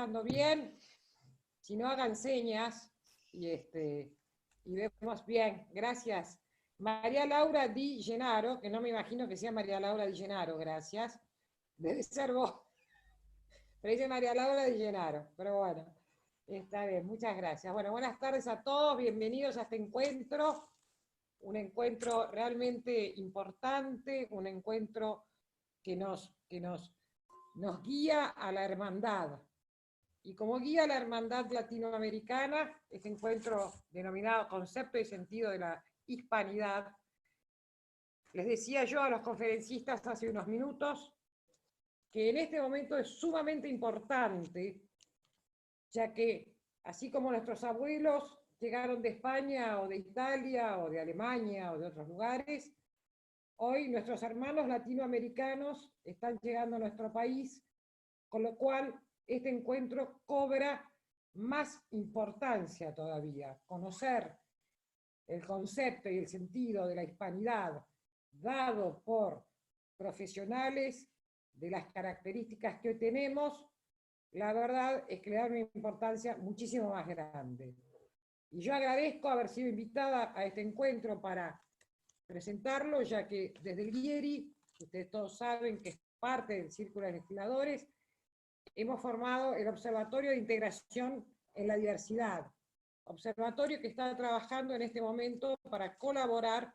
escuchando bien. Si no, hagan señas y vemos bien. Gracias. María Laura Di Gennaro, que no me imagino que sea María Laura Di Gennaro, gracias. Debe ser vos. Pero dice María Laura Di Gennaro, pero bueno, está bien, muchas gracias. Bueno, buenas tardes a todos, bienvenidos a este encuentro, un encuentro realmente importante, un encuentro que nos guía a la hermandad. Y como guía a la hermandad latinoamericana, este encuentro denominado Concepto y Sentido de la Hispanidad, les decía yo a los conferencistas hace unos minutos, que en este momento es sumamente importante, ya que así como nuestros abuelos llegaron de España o de Italia o de Alemania o de otros lugares, hoy nuestros hermanos latinoamericanos están llegando a nuestro país, con lo cual este encuentro cobra más importancia todavía. Conocer el concepto y el sentido de la hispanidad dado por profesionales de las características que hoy tenemos, la verdad es que le da una importancia muchísimo más grande. Y yo agradezco haber sido invitada a este encuentro para presentarlo, ya que desde el IERI, ustedes todos saben que es parte del Círculo de Legisladores, hemos formado el Observatorio de Integración en la Diversidad, observatorio que está trabajando en este momento para colaborar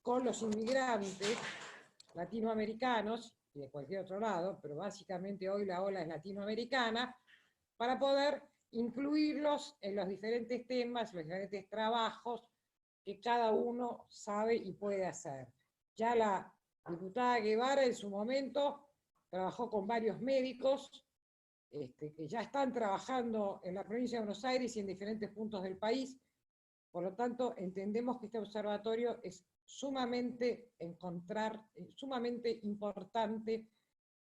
con los inmigrantes latinoamericanos, y de cualquier otro lado, pero básicamente hoy la ola es latinoamericana, para poder incluirlos en los diferentes temas, los diferentes trabajos que cada uno sabe y puede hacer. Ya la diputada Guevara en su momento trabajó con varios médicos que ya están trabajando en la provincia de Buenos Aires y en diferentes puntos del país. Por lo tanto, entendemos que este observatorio es sumamente importante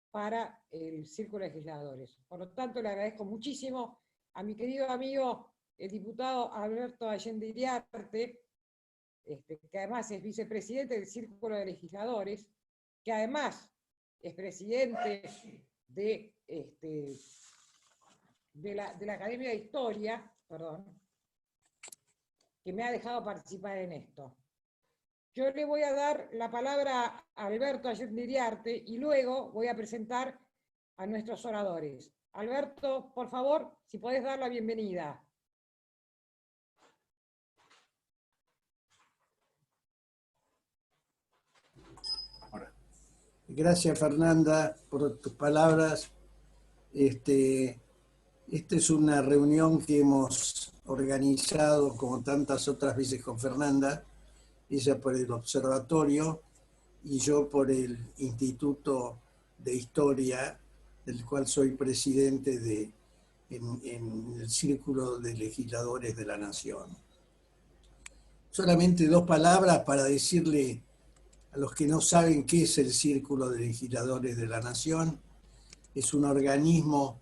para el Círculo de Legisladores. Por lo tanto, le agradezco muchísimo a mi querido amigo, el diputado Alberto Allende Iriarte, que además es vicepresidente del Círculo de Legisladores, que además es presidente de la Academia de Historia, que me ha dejado participar en esto. Yo le voy a dar la palabra a Alberto Allende Iriarte y luego voy a presentar a nuestros oradores. Alberto, por favor, si podés dar la bienvenida. Gracias, Fernanda, por tus palabras. Esta es una reunión que hemos organizado, como tantas otras veces con Fernanda, ella por el observatorio y yo por el Instituto de Historia, del cual soy presidente en el Círculo de Legisladores de la Nación. Solamente dos palabras para decirle a los que no saben qué es el Círculo de Legisladores de la Nación. Es un organismo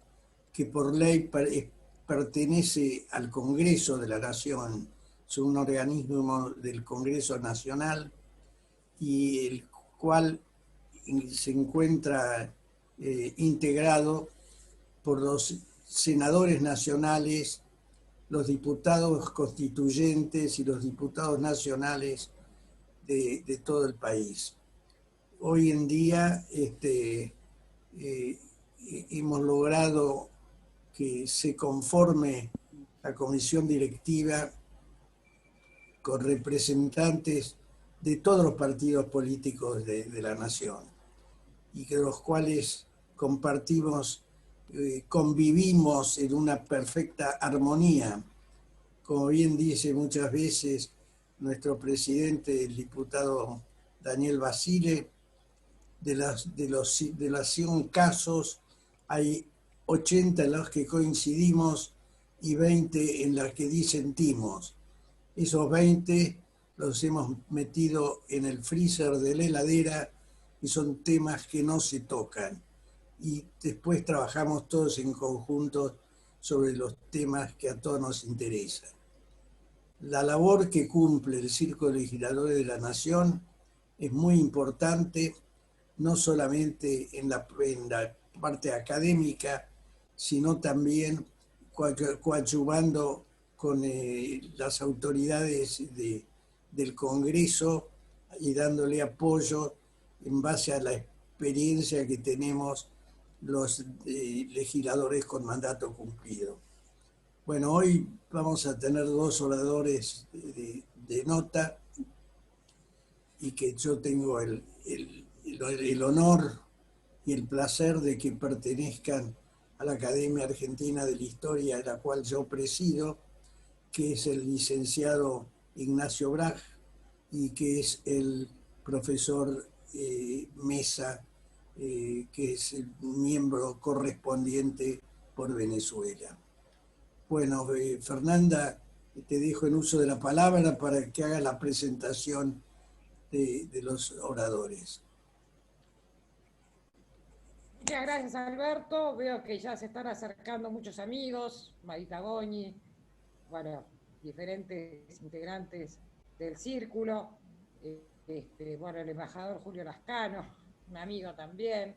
que por ley pertenece al Congreso de la Nación, es un organismo del Congreso Nacional y el cual se encuentra integrado por los senadores nacionales, los diputados constituyentes y los diputados nacionales de todo el país. Hoy en día hemos logrado que se conforme la comisión directiva con representantes de todos los partidos políticos de la nación y que los cuales compartimos, convivimos en una perfecta armonía. Como bien dice muchas veces nuestro presidente, el diputado Daniel Basile, de los 100 casos hay 80 en los que coincidimos y 20 en los que disentimos. Esos 20 los hemos metido en el freezer de la heladera y son temas que no se tocan. Y después trabajamos todos en conjunto sobre los temas que a todos nos interesan. La labor que cumple el Círculo de Legisladores de la Nación es muy importante, no solamente en la parte académica, sino también coadyuvando con las autoridades del Congreso y dándole apoyo en base a la experiencia que tenemos los legisladores con mandato cumplido. Bueno, hoy vamos a tener dos oradores de nota y que yo tengo el honor y el placer de que pertenezcan a la Academia Argentina de la Historia, de la cual yo presido, que es el licenciado Ignacio Braj y que es el profesor Mesa, que es el miembro correspondiente por Venezuela. Bueno, Fernanda, te dejo en uso de la palabra para que haga la presentación de los oradores. Muchas gracias, Alberto. Veo que ya se están acercando muchos amigos, Marita Goñi, bueno, diferentes integrantes del círculo, bueno, el embajador Julio Lascano, un amigo también,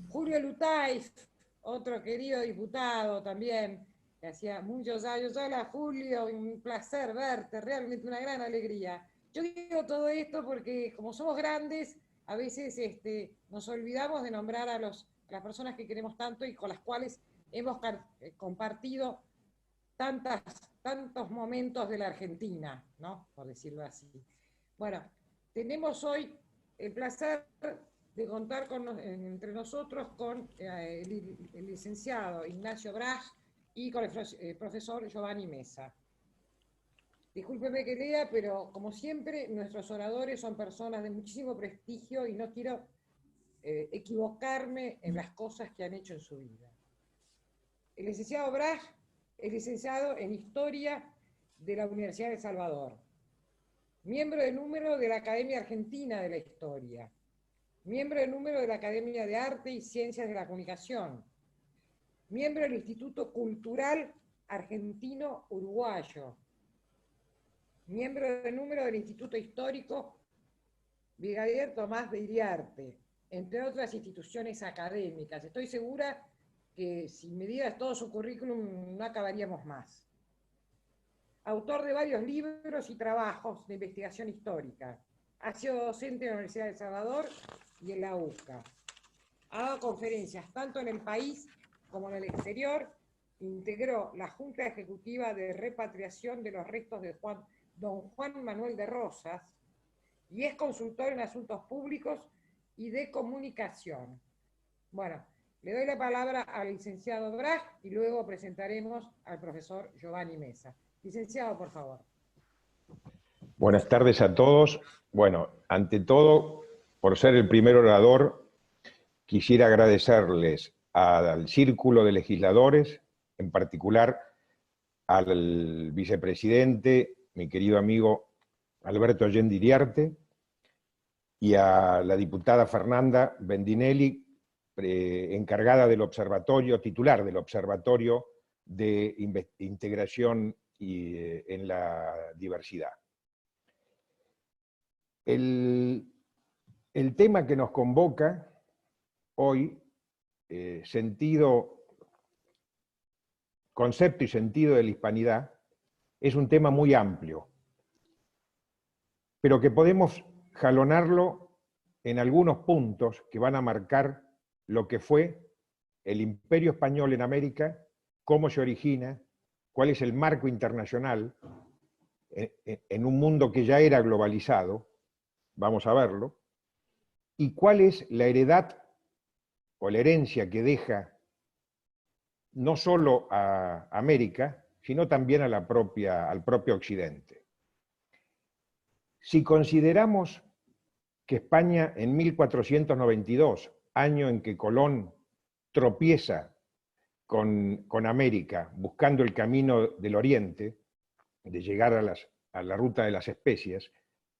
Julio Lutaif, otro querido diputado también, que hacía muchos años. Hola Julio, un placer verte, realmente una gran alegría. Yo digo todo esto porque como somos grandes, a veces nos olvidamos de nombrar a las personas que queremos tanto y con las cuales hemos compartido tantos momentos de la Argentina, ¿no? Por decirlo así. Bueno, tenemos hoy el placer de contar entre nosotros con el licenciado Ignacio Braj y con el profesor Giovanni Mesa. Discúlpeme que lea, pero como siempre, nuestros oradores son personas de muchísimo prestigio y no quiero equivocarme en las cosas que han hecho en su vida. El licenciado Braj es licenciado en Historia de la Universidad de El Salvador, miembro de número de la Academia Argentina de la Historia, miembro de número de la Academia de Arte y Ciencias de la Comunicación, miembro del Instituto Cultural Argentino Uruguayo, miembro de número del Instituto Histórico Brigadier Tomás de Iriarte, entre otras instituciones académicas. Estoy segura que si me dieras todo su currículum no acabaríamos más. Autor de varios libros y trabajos de investigación histórica. Ha sido docente en la Universidad de El Salvador y en la UCA. Ha dado conferencias tanto en el país como en el exterior. Integró la Junta Ejecutiva de Repatriación de los Restos de don Juan Manuel de Rosas y es consultor en asuntos públicos y de comunicación. Bueno, le doy la palabra al licenciado Braj y luego presentaremos al profesor Giovanni Mesa. Licenciado, por favor. Buenas tardes a todos. Bueno, ante todo, por ser el primer orador, quisiera agradecerles al Círculo de Legisladores, en particular al vicepresidente, mi querido amigo Alberto Allende Iriarte, y a la diputada Fernanda Bendinelli, encargada del observatorio, titular del Observatorio de Integración en la Diversidad. El tema que nos convoca hoy, concepto y sentido de la hispanidad, es un tema muy amplio, pero que podemos jalonarlo en algunos puntos que van a marcar lo que fue el Imperio Español en América, cómo se origina, cuál es el marco internacional en un mundo que ya era globalizado, vamos a verlo, y cuál es la heredad o la herencia que deja no solo a América, sino también a al propio Occidente. Si consideramos que España en 1492, año en que Colón tropieza con América, buscando el camino del Oriente, de llegar a la ruta de las especias,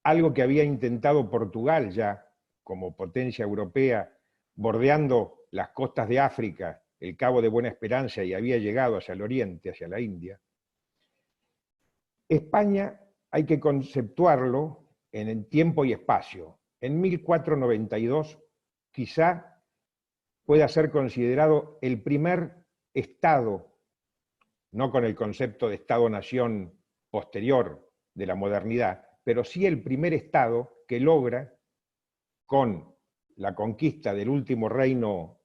algo que había intentado Portugal ya como potencia europea, bordeando las costas de África, el Cabo de Buena Esperanza, y había llegado hacia el Oriente, hacia la India. España hay que conceptuarlo en tiempo y espacio. En 1492 quizá pueda ser considerado el primer Estado, no con el concepto de Estado-nación posterior de la modernidad, pero sí el primer Estado que logra, con la conquista del último reino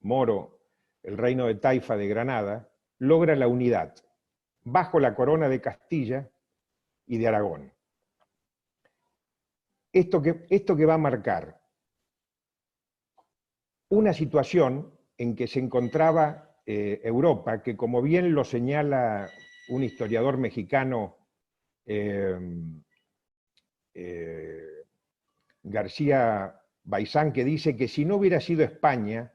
moro, el reino de Taifa de Granada, logra la unidad, bajo la corona de Castilla y de Aragón. Esto que va a marcar una situación en que se encontraba Europa, que como bien lo señala un historiador mexicano, García Baizán, que dice que si no hubiera sido España,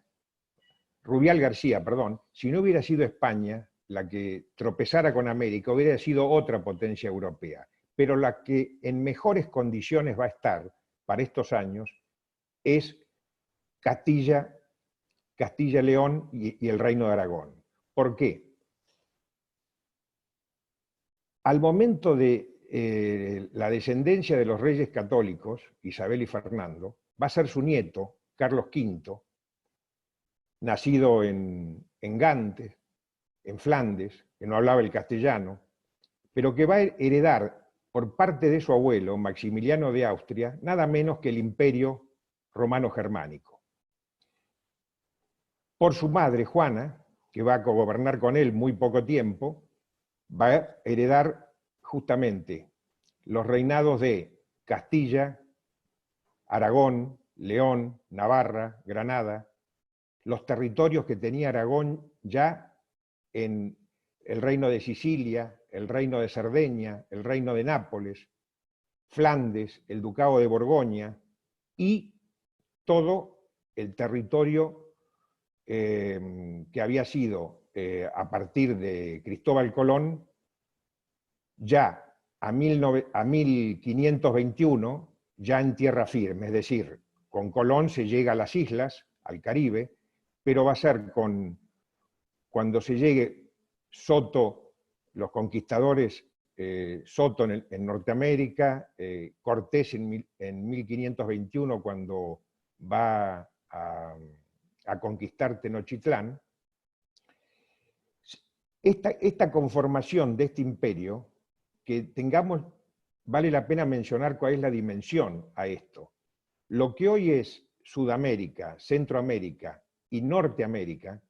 Rubial García, perdón, si no hubiera sido España la que tropezara con América, hubiera sido otra potencia europea. Pero la que en mejores condiciones va a estar para estos años es Castilla, León y el Reino de Aragón. ¿Por qué? Al momento de la descendencia de los reyes católicos, Isabel y Fernando, va a ser su nieto, Carlos V, nacido en Gante, en Flandes, que no hablaba el castellano, pero que va a heredar por parte de su abuelo, Maximiliano de Austria, nada menos que el Imperio Romano-Germánico. Por su madre, Juana, que va a cogobernar con él muy poco tiempo, va a heredar justamente los reinados de Castilla, Aragón, León, Navarra, Granada, los territorios que tenía Aragón ya en el reino de Sicilia, el reino de Cerdeña, el reino de Nápoles, Flandes, el ducado de Borgoña y todo el territorio que había sido a partir de Cristóbal Colón, ya a 1521, ya en tierra firme, es decir, con Colón se llega a las islas, al Caribe, pero va a ser cuando se llegue Soto, los conquistadores, Soto en Norteamérica, Cortés en 1521 cuando va a conquistar Tenochtitlán. Esta conformación de este imperio, que tengamos, vale la pena mencionar cuál es la dimensión a esto. Lo que hoy es Sudamérica, Centroamérica y Norteamérica,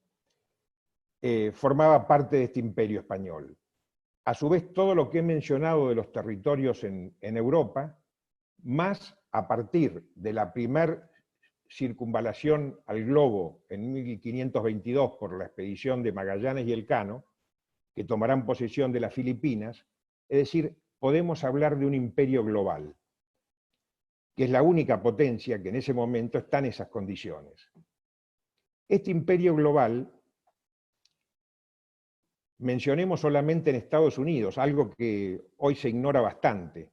formaba parte de este imperio español. A su vez, todo lo que he mencionado de los territorios en Europa, más a partir de la primera circunvalación al globo en 1522 por la expedición de Magallanes y Elcano, que tomarán posesión de las Filipinas, es decir, podemos hablar de un imperio global, que es la única potencia que en ese momento está en esas condiciones. Este imperio global, mencionemos solamente en Estados Unidos, algo que hoy se ignora bastante.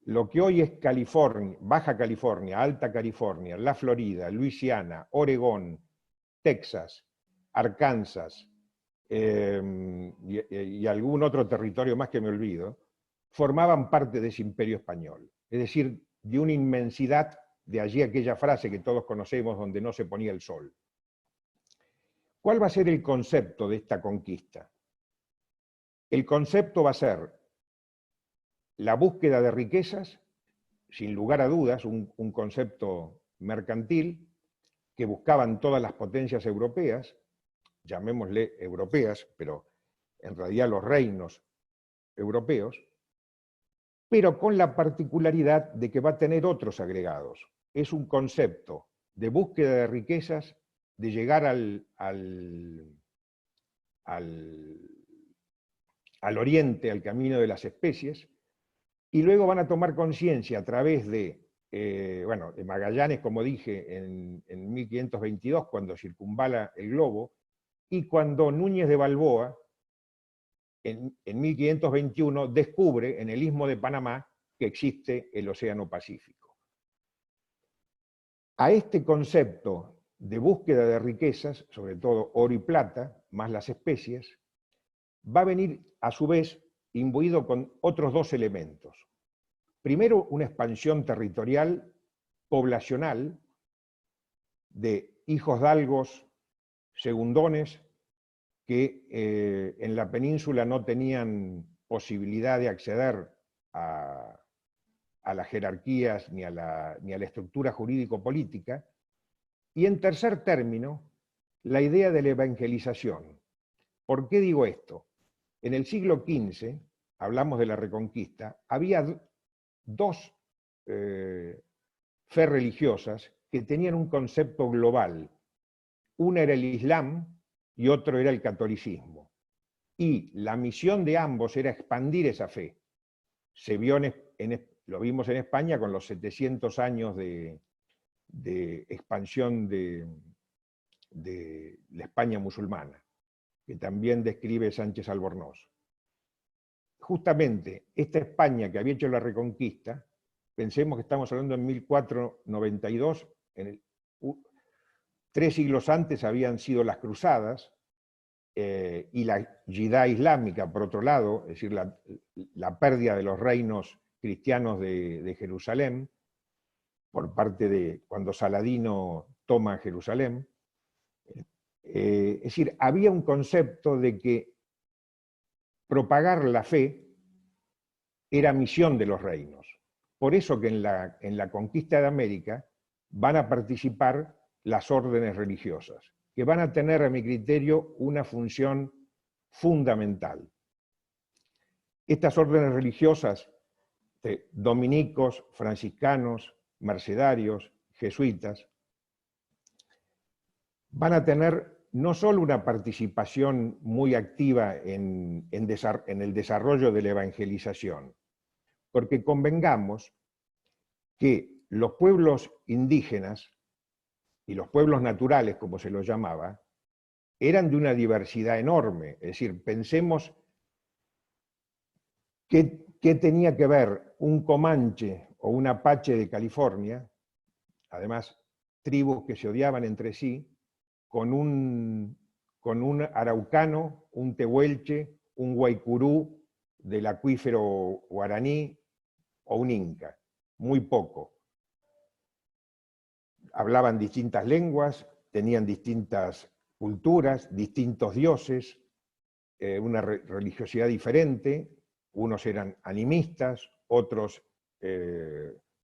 Lo que hoy es California, Baja California, Alta California, la Florida, Luisiana, Oregón, Texas, Arkansas y algún otro territorio más que me olvido, formaban parte de ese imperio español. Es decir, de una inmensidad, de allí aquella frase que todos conocemos, donde no se ponía el sol. ¿Cuál va a ser el concepto de esta conquista? El concepto va a ser la búsqueda de riquezas, sin lugar a dudas, un concepto mercantil que buscaban todas las potencias europeas, llamémosle europeas, pero en realidad los reinos europeos, pero con la particularidad de que va a tener otros agregados. Es un concepto de búsqueda de riquezas, de llegar al oriente, al camino de las especies, y luego van a tomar conciencia a través de Magallanes, como dije, en 1522, cuando circunvala el globo, y cuando Núñez de Balboa, en 1521, descubre en el Istmo de Panamá que existe el Océano Pacífico. A este concepto de búsqueda de riquezas, sobre todo oro y plata, más las especies, va a venir a su vez imbuido con otros dos elementos. Primero, una expansión territorial, poblacional, de hijos dalgos, segundones, que en la península no tenían posibilidad de acceder a las jerarquías ni a la estructura jurídico-política. Y en tercer término, la idea de la evangelización. ¿Por qué digo esto? En el siglo XV, hablamos de la Reconquista, había dos fe religiosas que tenían un concepto global. Una era el Islam y otro era el catolicismo. Y la misión de ambos era expandir esa fe. Se vio lo vimos en España con los 700 años de expansión de la España musulmana, que también describe Sánchez Albornoz. Justamente esta España que había hecho la Reconquista, pensemos que estamos hablando en 1492, 3 siglos antes habían sido las cruzadas, y la yihad islámica, por otro lado, es decir, la pérdida de los reinos cristianos de Jerusalén, por parte de cuando Saladino toma Jerusalén. Es decir, había un concepto de que propagar la fe era misión de los reinos. Por eso que en la conquista de América van a participar las órdenes religiosas, que van a tener, a mi criterio, una función fundamental. Estas órdenes religiosas, dominicos, franciscanos, mercedarios, jesuitas, van a tener no solo una participación muy activa en el desarrollo de la evangelización, porque convengamos que los pueblos indígenas y los pueblos naturales, como se los llamaba, eran de una diversidad enorme. Es decir, pensemos qué tenía que ver un comanche o un apache de California, además tribus que se odiaban entre sí, con un araucano, un tehuelche, un guaycurú del acuífero guaraní o un inca. Muy poco. Hablaban distintas lenguas, tenían distintas culturas, distintos dioses, una religiosidad diferente. Unos eran animistas, otros,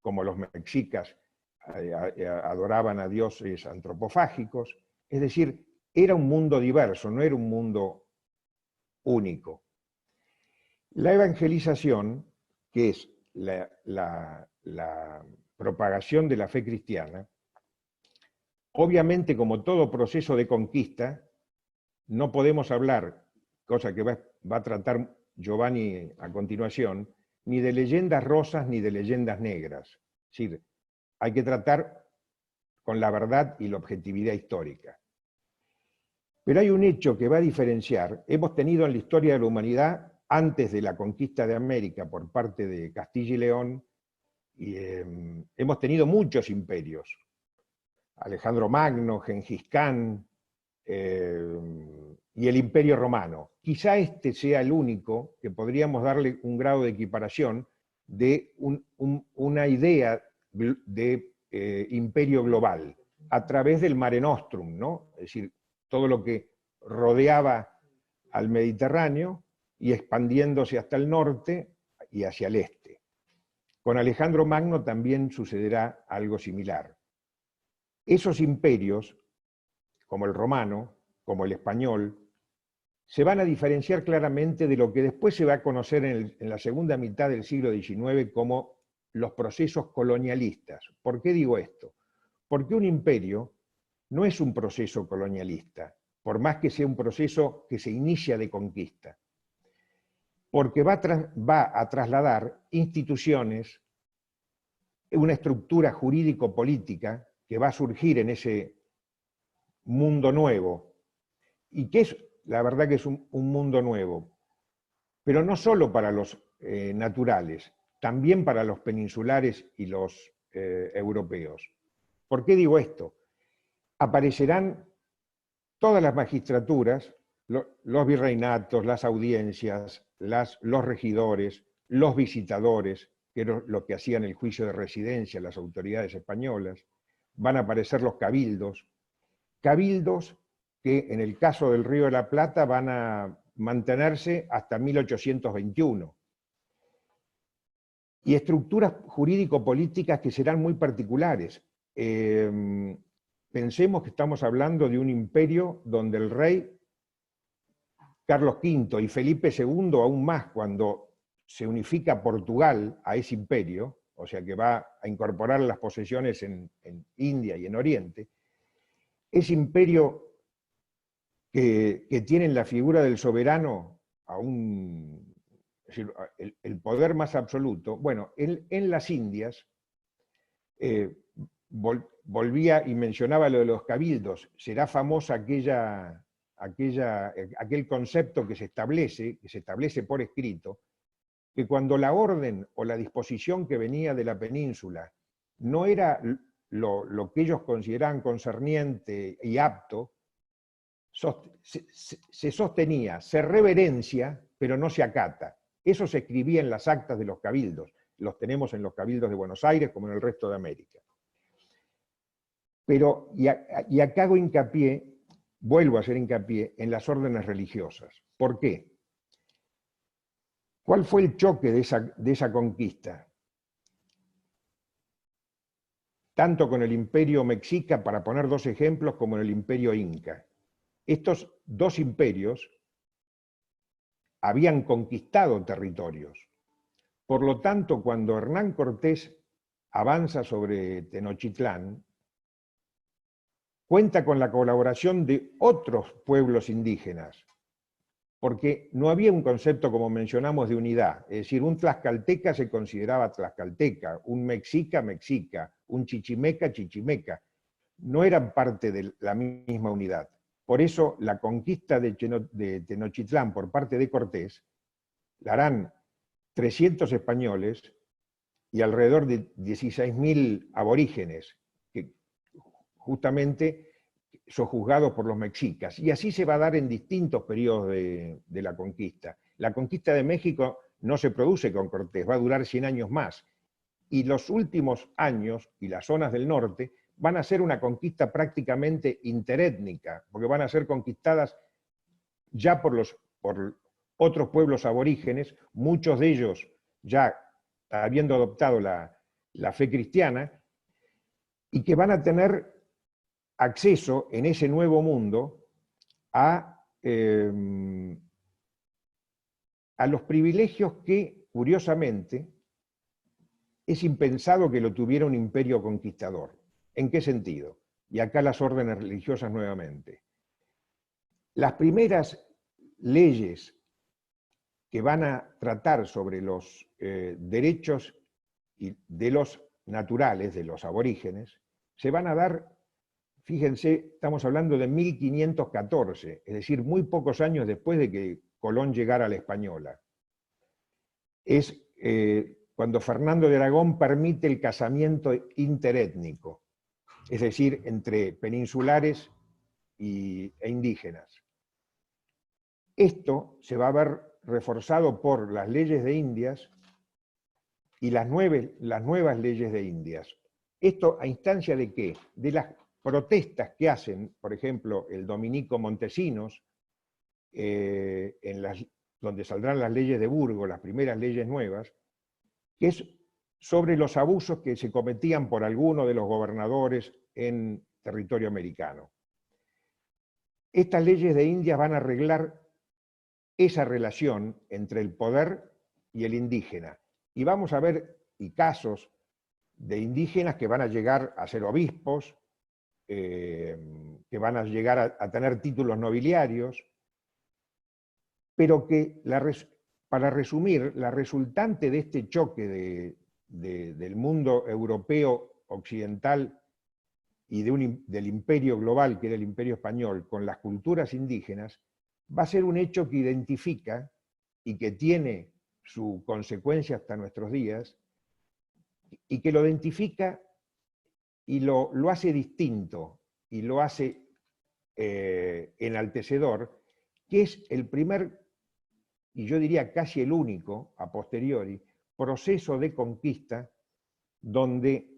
como los mexicas, adoraban a dioses antropofágicos. Es decir, era un mundo diverso, no era un mundo único. La evangelización, que es la propagación de la fe cristiana, obviamente, como todo proceso de conquista, no podemos hablar, cosa que va a tratar Giovanni a continuación, ni de leyendas rosas ni de leyendas negras. Es decir, hay que tratar con la verdad y la objetividad histórica. Pero hay un hecho que va a diferenciar. Hemos tenido en la historia de la humanidad, antes de la conquista de América por parte de Castilla y León, hemos tenido muchos imperios. Alejandro Magno, Gengis Khan, y el Imperio Romano. Quizá este sea el único que podríamos darle un grado de equiparación de una idea de imperio global, a través del Mare Nostrum, ¿no? Es decir, todo lo que rodeaba al Mediterráneo y expandiéndose hasta el norte y hacia el este. Con Alejandro Magno también sucederá algo similar. Esos imperios, como el romano, como el español, se van a diferenciar claramente de lo que después se va a conocer en la segunda mitad del siglo XIX como los procesos colonialistas. ¿Por qué digo esto? Porque un imperio no es un proceso colonialista, por más que sea un proceso que se inicia de conquista, porque va a trasladar instituciones, una estructura jurídico-política que va a surgir en ese mundo nuevo, y que es, la verdad que es un mundo nuevo, pero no solo para los naturales, también para los peninsulares y los europeos. ¿Por qué digo esto? Aparecerán todas las magistraturas, los virreinatos, las audiencias, los regidores, los visitadores, que era lo que hacían el juicio de residencia las autoridades españolas. Van a aparecer los cabildos que en el caso del Río de la Plata van a mantenerse hasta 1821. Y estructuras jurídico-políticas que serán muy particulares. Pensemos que estamos hablando de un imperio donde el rey Carlos V y Felipe II, aún más cuando se unifica Portugal a ese imperio, o sea que va a incorporar las posesiones en India y en Oriente, ese imperio que tiene en la figura del soberano es decir, el poder más absoluto. Bueno, en las Indias, volvía y mencionaba lo de los cabildos, será famosa aquel concepto que se establece por escrito, que cuando la orden o la disposición que venía de la península no era lo que ellos consideraban concerniente y apto, se sostenía, se reverencia, pero no se acata. Eso se escribía en las actas de los cabildos. Los tenemos en los cabildos de Buenos Aires como en el resto de América. Pero, y acá hago hincapié, vuelvo a hacer hincapié en las órdenes religiosas. ¿Por qué? ¿Cuál fue el choque de esa conquista? Tanto con el imperio mexica, para poner dos ejemplos, como en el imperio inca. Estos dos imperios habían conquistado territorios. Por lo tanto, cuando Hernán Cortés avanza sobre Tenochtitlán, cuenta con la colaboración de otros pueblos indígenas, porque no había un concepto, como mencionamos, de unidad. Es decir, un tlaxcalteca se consideraba tlaxcalteca, un mexica, mexica, un chichimeca, chichimeca. No eran parte de la misma unidad. Por eso la conquista de Tenochtitlán por parte de Cortés la harán 300 españoles y alrededor de 16.000 aborígenes, que justamente son juzgados por los mexicas. Y así se va a dar en distintos periodos de la conquista. La conquista de México no se produce con Cortés, va a durar 100 años más. Y los últimos años, y las zonas del norte, van a ser una conquista prácticamente interétnica, porque van a ser conquistadas ya por otros pueblos aborígenes, muchos de ellos ya habiendo adoptado la fe cristiana, y que van a tener acceso en ese nuevo mundo a los privilegios que, curiosamente, es impensado que lo tuviera un imperio conquistador. ¿En qué sentido? Y acá las órdenes religiosas nuevamente. Las primeras leyes que van a tratar sobre los derechos de los naturales, de los aborígenes, se van a dar, fíjense, estamos hablando de 1514, es decir, muy pocos años después de que Colón llegara a la Española. Es cuando Fernando de Aragón permite el casamiento interétnico, es decir, entre peninsulares e indígenas. Esto se va a ver reforzado por las leyes de Indias y las nuevas leyes de Indias. ¿Esto a instancia de qué? De las protestas que hacen, por ejemplo, el dominico Montesinos, donde saldrán las leyes de Burgos, las primeras leyes nuevas, que es sobre los abusos que se cometían por alguno de los gobernadores en territorio americano. Estas leyes de Indias van a arreglar esa relación entre el poder y el indígena. Y vamos a ver casos de indígenas que van a llegar a ser obispos, que van a llegar a tener títulos nobiliarios, pero que, para resumir, la resultante de este choque del mundo europeo occidental y del imperio global, que era el imperio español, con las culturas indígenas, va a ser un hecho que identifica y que tiene su consecuencia hasta nuestros días, y que lo identifica y lo hace distinto, y lo hace enaltecedor, que es el primer, y yo diría casi el único, a posteriori, proceso de conquista donde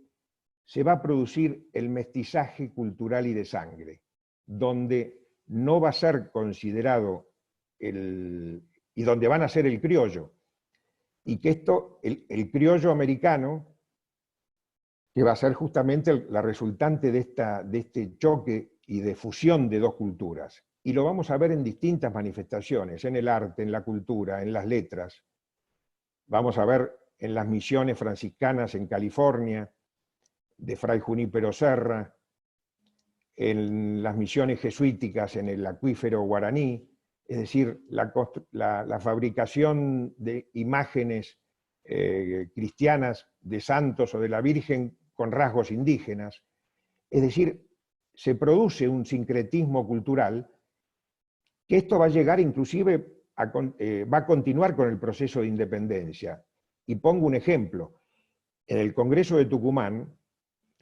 se va a producir el mestizaje cultural y de sangre, donde no va a ser considerado y donde van a ser el criollo. Y que esto, el criollo americano, que va a ser justamente la resultante de este choque y de fusión de dos culturas. Y lo vamos a ver en distintas manifestaciones, en el arte, en la cultura, en las letras. Vamos a ver en las misiones franciscanas en California, de Fray Junípero Serra, en las misiones jesuíticas en el acuífero guaraní, es decir, la fabricación de imágenes cristianas de santos o de la Virgen con rasgos indígenas. Es decir, se produce un sincretismo cultural que esto va a llegar inclusive, va a continuar con el proceso de independencia. Y pongo un ejemplo. En el Congreso de Tucumán,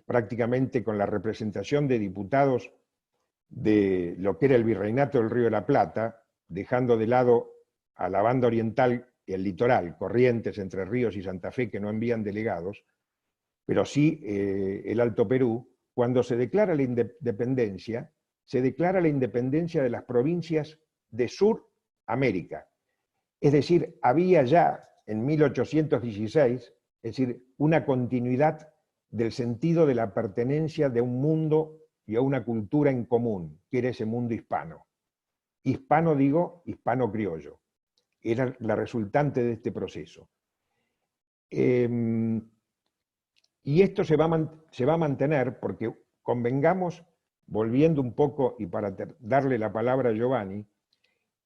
prácticamente con la representación de diputados de lo que era el Virreinato del Río de la Plata, dejando de lado a la banda oriental y el litoral, Corrientes, Entre Ríos y Santa Fe, que no envían delegados, pero sí el Alto Perú, cuando se declara la independencia, se declara la independencia de las provincias de Suramérica. Es decir, había ya en 1816, es decir, una continuidad del sentido de la pertenencia de un mundo y a una cultura en común, que era ese mundo hispano. Hispano digo, hispano-criollo. Era la resultante de este proceso. Y esto se va a mantener porque, convengamos, volviendo un poco y para darle la palabra a Giovanni,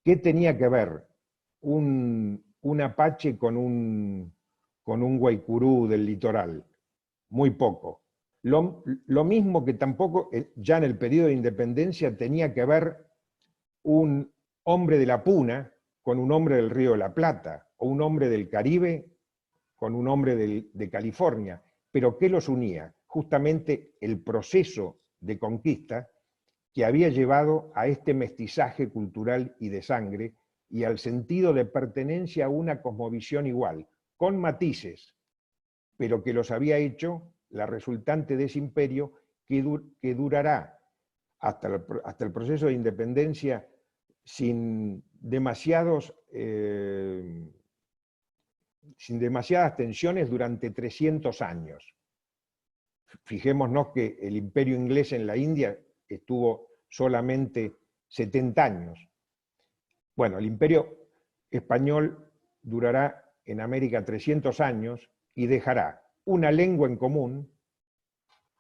¿qué tenía que ver un apache con un guaycurú del litoral? Muy poco. Lo mismo que tampoco, ya en el periodo de independencia, tenía que ver un hombre de la Puna con un hombre del Río de la Plata, o un hombre del Caribe con un hombre de California. Pero ¿qué los unía? Justamente el proceso de conquista que había llevado a este mestizaje cultural y de sangre y al sentido de pertenencia a una cosmovisión igual, con matices, pero que los había hecho la resultante de ese imperio que durará hasta el proceso de independencia sin demasiadas tensiones durante 300 años. Fijémonos que el imperio inglés en la India estuvo solamente 70 años. Bueno, el imperio español durará en América 300 años y dejará una lengua en común,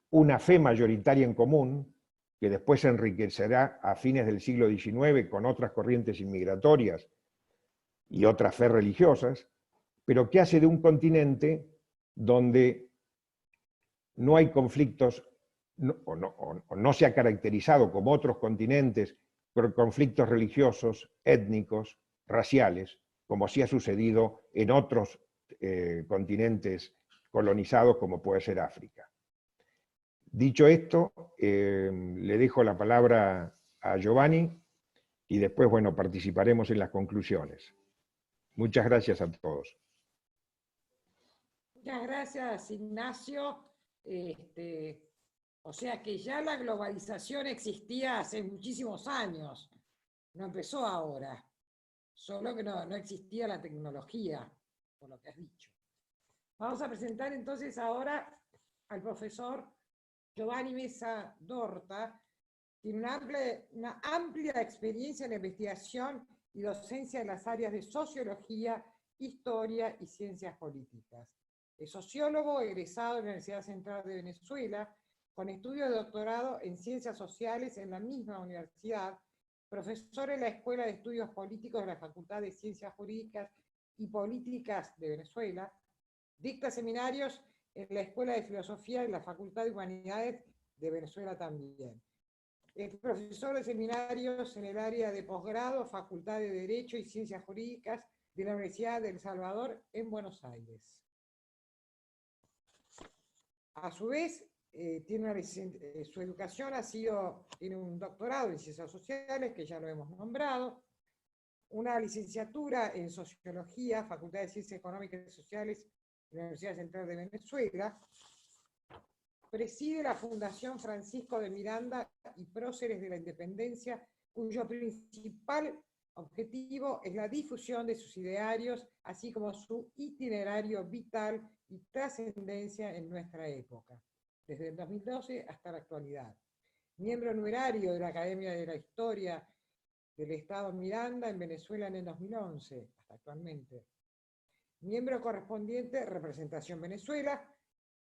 una fe mayoritaria en común, que después se enriquecerá a fines del siglo XIX con otras corrientes inmigratorias y otras fe religiosas, pero que hace de un continente donde no hay conflictos, o no se ha caracterizado como otros continentes por conflictos religiosos, étnicos, raciales, como sí ha sucedido en otros continentes colonizados como puede ser África. Dicho esto, le dejo la palabra a Giovanni y después, bueno, participaremos en las conclusiones. Muchas gracias a todos. Muchas gracias, Ignacio. O sea que ya la globalización existía hace muchísimos años, no empezó ahora, solo que no existía la tecnología, por lo que has dicho. Vamos a presentar entonces ahora al profesor Giovanni Mesa Dorta. Tiene una amplia experiencia en investigación y docencia en las áreas de sociología, historia y ciencias políticas. Es sociólogo egresado de la Universidad Central de Venezuela, con estudios de doctorado en ciencias sociales en la misma universidad, profesor en la Escuela de Estudios Políticos de la Facultad de Ciencias Jurídicas y Políticas de Venezuela, dicta seminarios en la Escuela de Filosofía de la Facultad de Humanidades de Venezuela también. Es profesor de seminarios en el área de posgrado, Facultad de Derecho y Ciencias Jurídicas de la Universidad de El Salvador en Buenos Aires. A su vez, su educación tiene un doctorado en Ciencias Sociales, que ya lo hemos nombrado, una licenciatura en Sociología, Facultad de Ciencias Económicas y Sociales de la Universidad Central de Venezuela, preside la Fundación Francisco de Miranda y Próceres de la Independencia cuyo principal objetivo es la difusión de sus idearios, así como su itinerario vital y trascendencia en nuestra época, desde el 2012 hasta la actualidad. Miembro numerario de la Academia de la Historia del Estado Miranda en Venezuela en el 2011, hasta actualmente. Miembro correspondiente, representación Venezuela,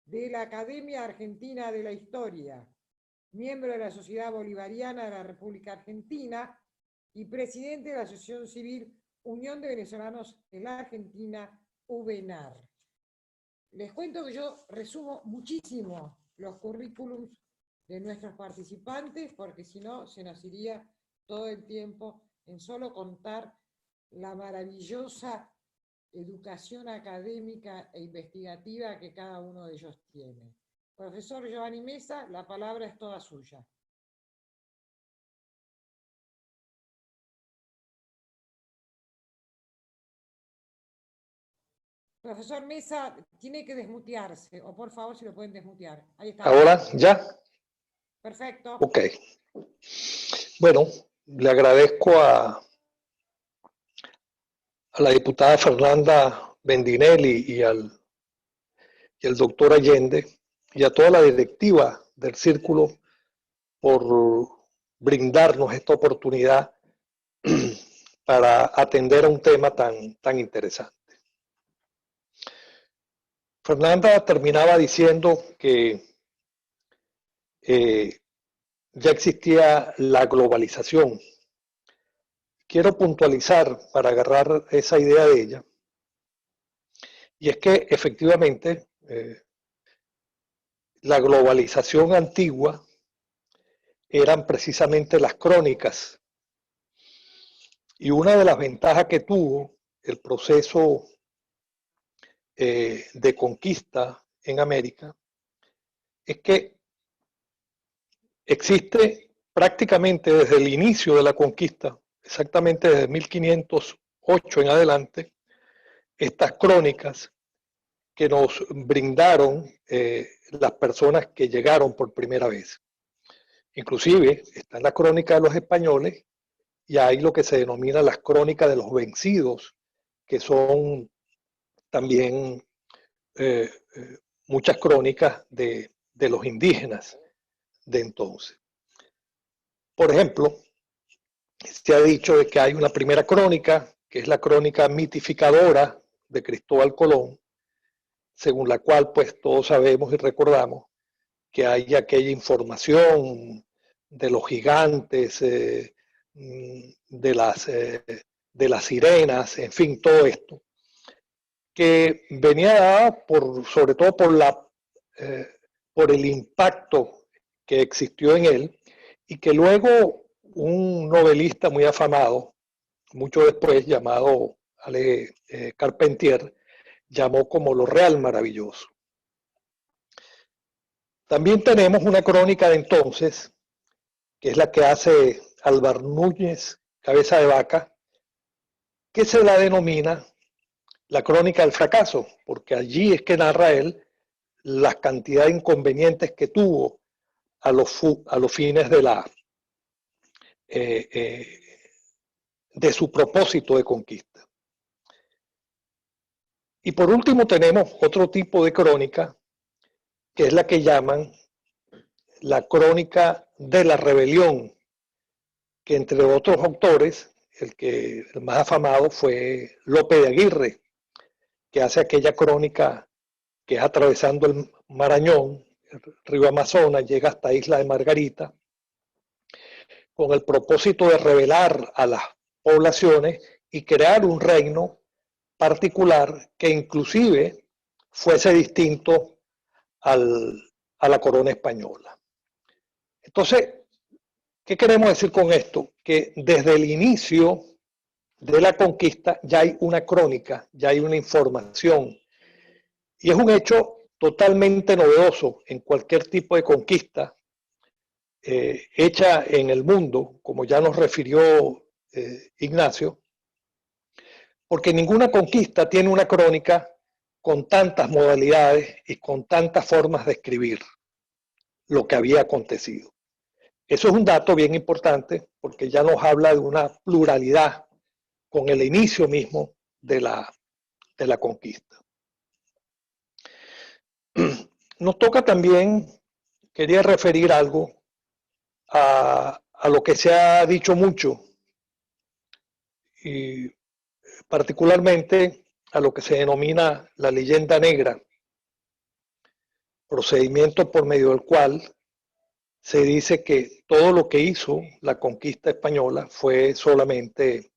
de la Academia Argentina de la Historia, miembro de la Sociedad Bolivariana de la República Argentina y presidente de la Asociación Civil Unión de Venezolanos en la Argentina, UVENAR. Les cuento que yo resumo muchísimo los currículums de nuestros participantes, porque si no se nos iría todo el tiempo en solo contar la maravillosa educación académica e investigativa que cada uno de ellos tiene. Profesor Giovanni Mesa, la palabra es toda suya. Profesor Mesa, tiene que desmutearse, o por favor si lo pueden desmutear. Ahí está. ¿Ahora ya? Perfecto. Ok. Bueno, le agradezco a la diputada Fernanda Bendinelli y al doctor Allende y a toda la directiva del Círculo por brindarnos esta oportunidad para atender a un tema tan interesante. Fernanda terminaba diciendo que ya existía la globalización. Quiero puntualizar para agarrar esa idea de ella, y es que efectivamente la globalización antigua eran precisamente las crónicas, y una de las ventajas que tuvo el proceso de conquista en América es que existe prácticamente desde el inicio de la conquista, exactamente desde 1508 en adelante, estas crónicas que nos brindaron las personas que llegaron por primera vez. Inclusive está en la crónica de los españoles y hay lo que se denomina las crónicas de los vencidos, que son también muchas crónicas de los indígenas de entonces. Por ejemplo, se ha dicho de que hay una primera crónica, que es la crónica mitificadora de Cristóbal Colón, según la cual pues todos sabemos y recordamos que hay aquella información de los gigantes, de las sirenas, en fin, todo esto, que venía dada sobre todo por el impacto que existió en él, y que luego un novelista muy afamado, mucho después, llamado Ale Carpentier, llamó como lo real maravilloso. También tenemos una crónica de entonces, que es la que hace Álvar Núñez, Cabeza de Vaca, que se la denomina la crónica del fracaso, porque allí es que narra él la cantidad de inconvenientes que tuvo a los fines de su propósito de conquista. Y por último tenemos otro tipo de crónica, que es la que llaman la crónica de la rebelión, que entre otros autores, el más afamado fue Lope de Aguirre, que hace aquella crónica que es atravesando el Marañón, el río Amazonas, llega hasta Isla de Margarita, con el propósito de rebelar a las poblaciones y crear un reino particular que inclusive fuese distinto a la corona española. Entonces, ¿qué queremos decir con esto? Que desde el inicio de la conquista ya hay una crónica, ya hay una información, y es un hecho totalmente novedoso en cualquier tipo de conquista hecha en el mundo, como ya nos refirió Ignacio, porque ninguna conquista tiene una crónica con tantas modalidades y con tantas formas de escribir lo que había acontecido. Eso es un dato bien importante porque ya nos habla de una pluralidad con el inicio mismo de la conquista. Nos toca también, quería referir algo a lo que se ha dicho mucho y particularmente a lo que se denomina la leyenda negra, procedimiento por medio del cual se dice que todo lo que hizo la conquista española fue solamente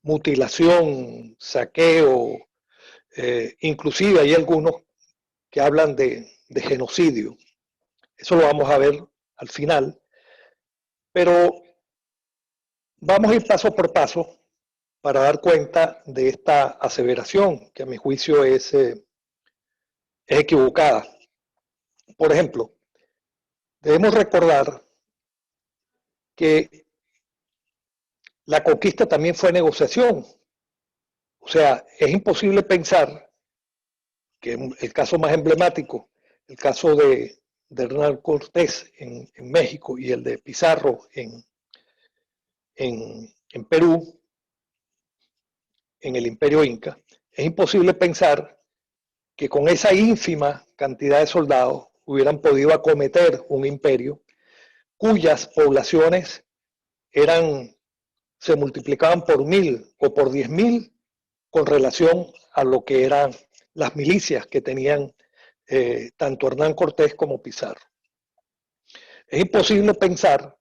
mutilación, saqueo, inclusive hay algunos que hablan de genocidio. Eso lo vamos a ver al final, pero vamos a ir paso por paso para dar cuenta de esta aseveración, que a mi juicio es equivocada. Por ejemplo, debemos recordar que la conquista también fue negociación. O sea, es imposible pensar que el caso más emblemático, el caso de Hernán Cortés en México y el de Pizarro en Perú, en el Imperio Inca, es imposible pensar que con esa ínfima cantidad de soldados hubieran podido acometer un imperio cuyas poblaciones se multiplicaban por 1000 o por 10.000 con relación a lo que eran las milicias que tenían tanto Hernán Cortés como Pizarro. Es imposible pensar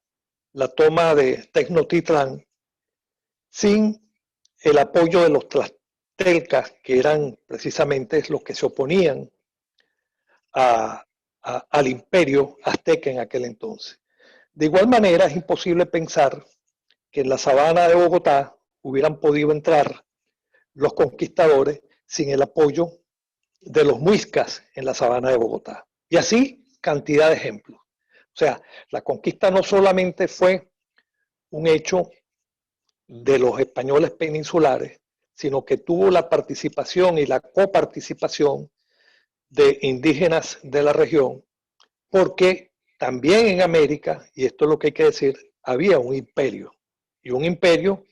la toma de Tenochtitlán sin el apoyo de los tlaxcaltecas, que eran precisamente los que se oponían al imperio azteca en aquel entonces. De igual manera, es imposible pensar que en la sabana de Bogotá hubieran podido entrar los conquistadores sin el apoyo de los muiscas en la sabana de Bogotá. Y así, cantidad de ejemplos. O sea, la conquista no solamente fue un hecho de los españoles peninsulares, sino que tuvo la participación y la coparticipación de indígenas de la región, porque también en América, y esto es lo que hay que decir, había un imperio, y un imperio,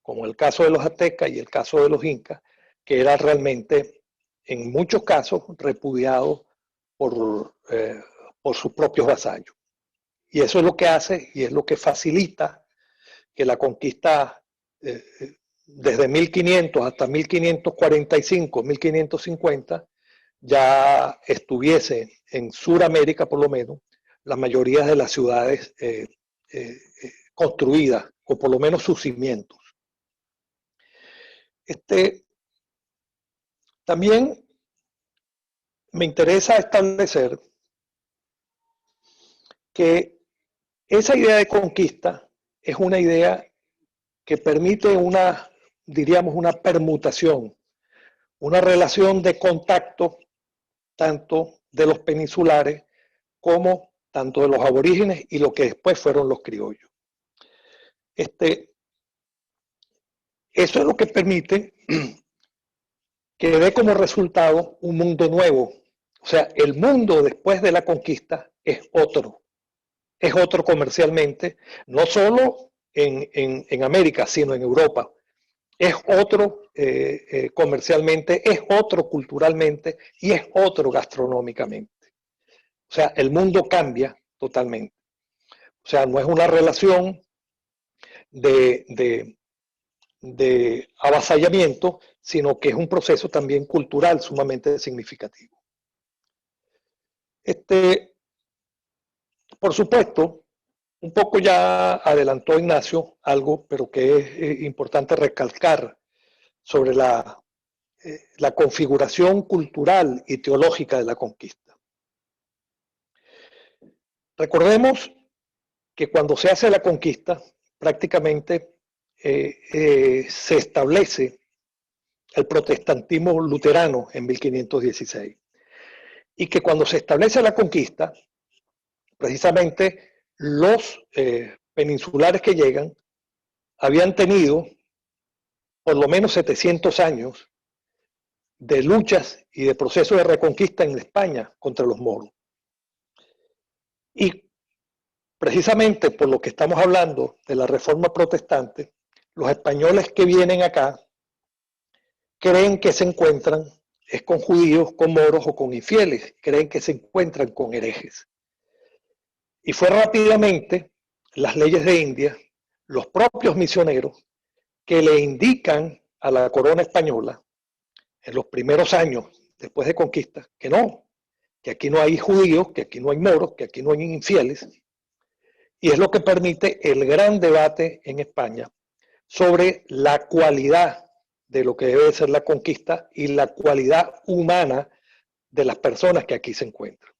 como el caso de los aztecas y el caso de los incas, que era realmente, en muchos casos, repudiado por sus propios vasallos. Y eso es lo que hace y es lo que facilita que la conquista desde 1500 hasta 1545, 1550, ya estuviese en Sudamérica, por lo menos, la mayoría de las ciudades construidas, o por lo menos sus cimientos. También me interesa establecer que esa idea de conquista es una idea que permite diríamos, una permutación, una relación de contacto tanto de los peninsulares como tanto de los aborígenes y lo que después fueron los criollos. Eso es lo que permite que dé como resultado un mundo nuevo. O sea, el mundo después de la conquista es otro comercialmente, no solo en América, sino en Europa. Es otro comercialmente, es otro culturalmente y es otro gastronómicamente. O sea, el mundo cambia totalmente. O sea, no es una relación de avasallamiento, sino que es un proceso también cultural sumamente significativo. Por supuesto, un poco ya adelantó Ignacio algo, pero que es importante recalcar sobre la configuración cultural y teológica de la conquista. Recordemos que cuando se hace la conquista, prácticamente se establece el protestantismo luterano en 1516. Y que cuando se establece la conquista, precisamente los peninsulares que llegan habían tenido por lo menos 700 años de luchas y de procesos de reconquista en España contra los moros. Y precisamente por lo que estamos hablando de la Reforma Protestante, los españoles que vienen acá creen que se encuentran es con judíos, con moros o con infieles, creen que se encuentran con herejes. Y fue rápidamente las leyes de India, los propios misioneros, que le indican a la corona española en los primeros años después de conquista que no, que aquí no hay judíos, que aquí no hay moros, que aquí no hay infieles. Y es lo que permite el gran debate en España sobre la cualidad de lo que debe ser la conquista y la cualidad humana de las personas que aquí se encuentran.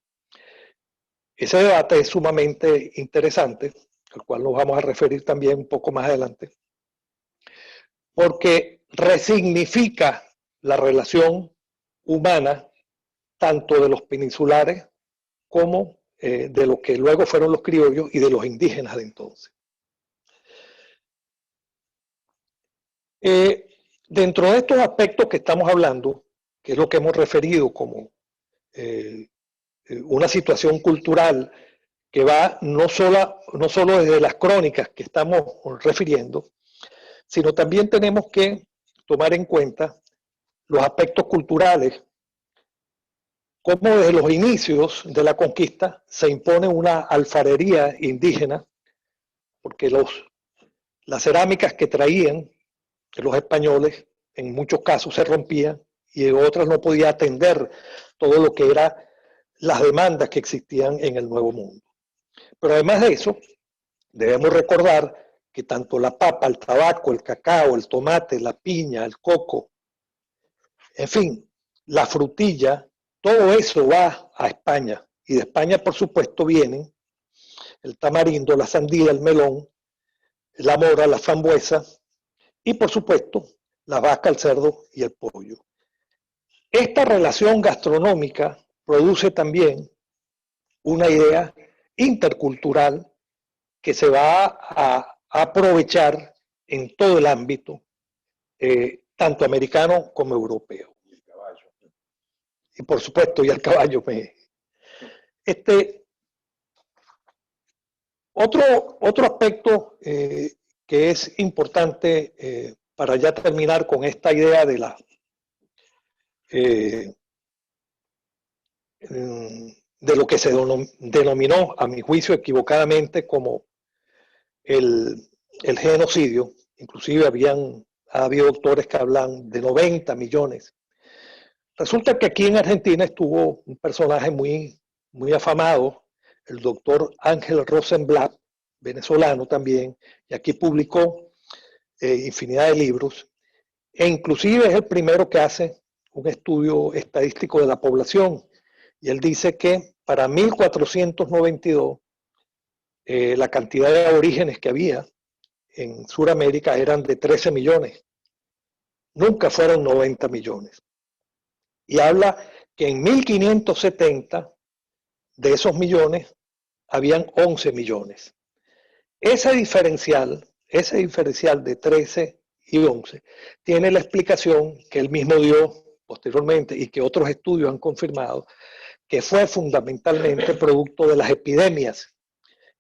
Ese debate es sumamente interesante, al cual nos vamos a referir también un poco más adelante, porque resignifica la relación humana tanto de los peninsulares como de lo que luego fueron los criollos y de los indígenas de entonces. Dentro de estos aspectos que estamos hablando, que es lo que hemos referido como una situación cultural que va no solo desde las crónicas que estamos refiriendo, sino también tenemos que tomar en cuenta los aspectos culturales, cómo desde los inicios de la conquista se impone una alfarería indígena, porque las cerámicas que traían los españoles en muchos casos se rompían y en otras no podía atender todo lo que eran las demandas que existían en el Nuevo Mundo. Pero además de eso, debemos recordar que tanto la papa, el tabaco, el cacao, el tomate, la piña, el coco, en fin, la frutilla, todo eso va a España. Y de España, por supuesto, vienen el tamarindo, la sandía, el melón, la mora, la frambuesa y, por supuesto, la vaca, el cerdo y el pollo. Esta relación gastronómica produce también una idea intercultural que se va a aprovechar en todo el ámbito, tanto americano como europeo. Y por supuesto, y al caballo. Otro aspecto que es importante para ya terminar con esta idea de lo que se denominó, a mi juicio equivocadamente, como el genocidio. Inclusive ha habido doctores que hablan de 90 millones. Resulta que aquí en Argentina estuvo un personaje muy, muy afamado, el doctor Ángel Rosenblatt, venezolano también, y aquí publicó infinidad de libros, e inclusive es el primero que hace un estudio estadístico de la población, y él dice que para 1492 la cantidad de aborígenes que había en Sudamérica eran de 13 millones, nunca fueron 90 millones. Y habla que en 1570 de esos millones habían 11 millones. Ese diferencial de 13 y 11 tiene la explicación que él mismo dio posteriormente y que otros estudios han confirmado, que fue fundamentalmente producto de las epidemias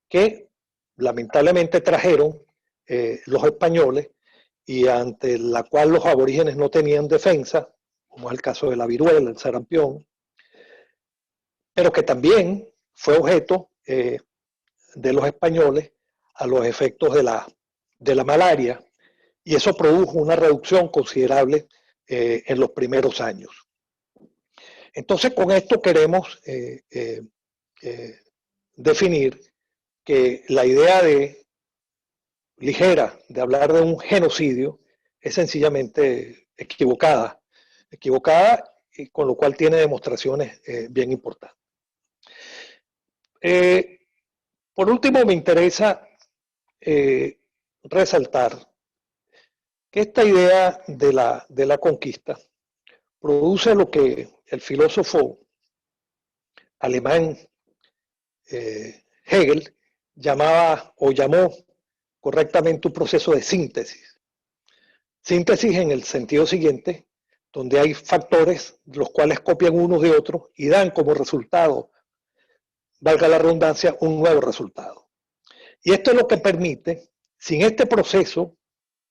que lamentablemente trajeron los españoles y ante la cual los aborígenes no tenían defensa, como es el caso de la viruela, el sarampión, pero que también fue objeto de los españoles a los efectos de la malaria, y eso produjo una reducción considerable en los primeros años. Entonces, con esto queremos definir que la idea ligera de hablar de un genocidio es sencillamente equivocada, y con lo cual tiene demostraciones bien importantes. Por último, me interesa resaltar que esta idea de la conquista produce lo que el filósofo alemán Hegel llamó correctamente un proceso de síntesis. Síntesis en el sentido siguiente, donde hay factores los cuales copian unos de otros y dan como resultado, valga la redundancia, un nuevo resultado. Y esto es lo que permite, sin este proceso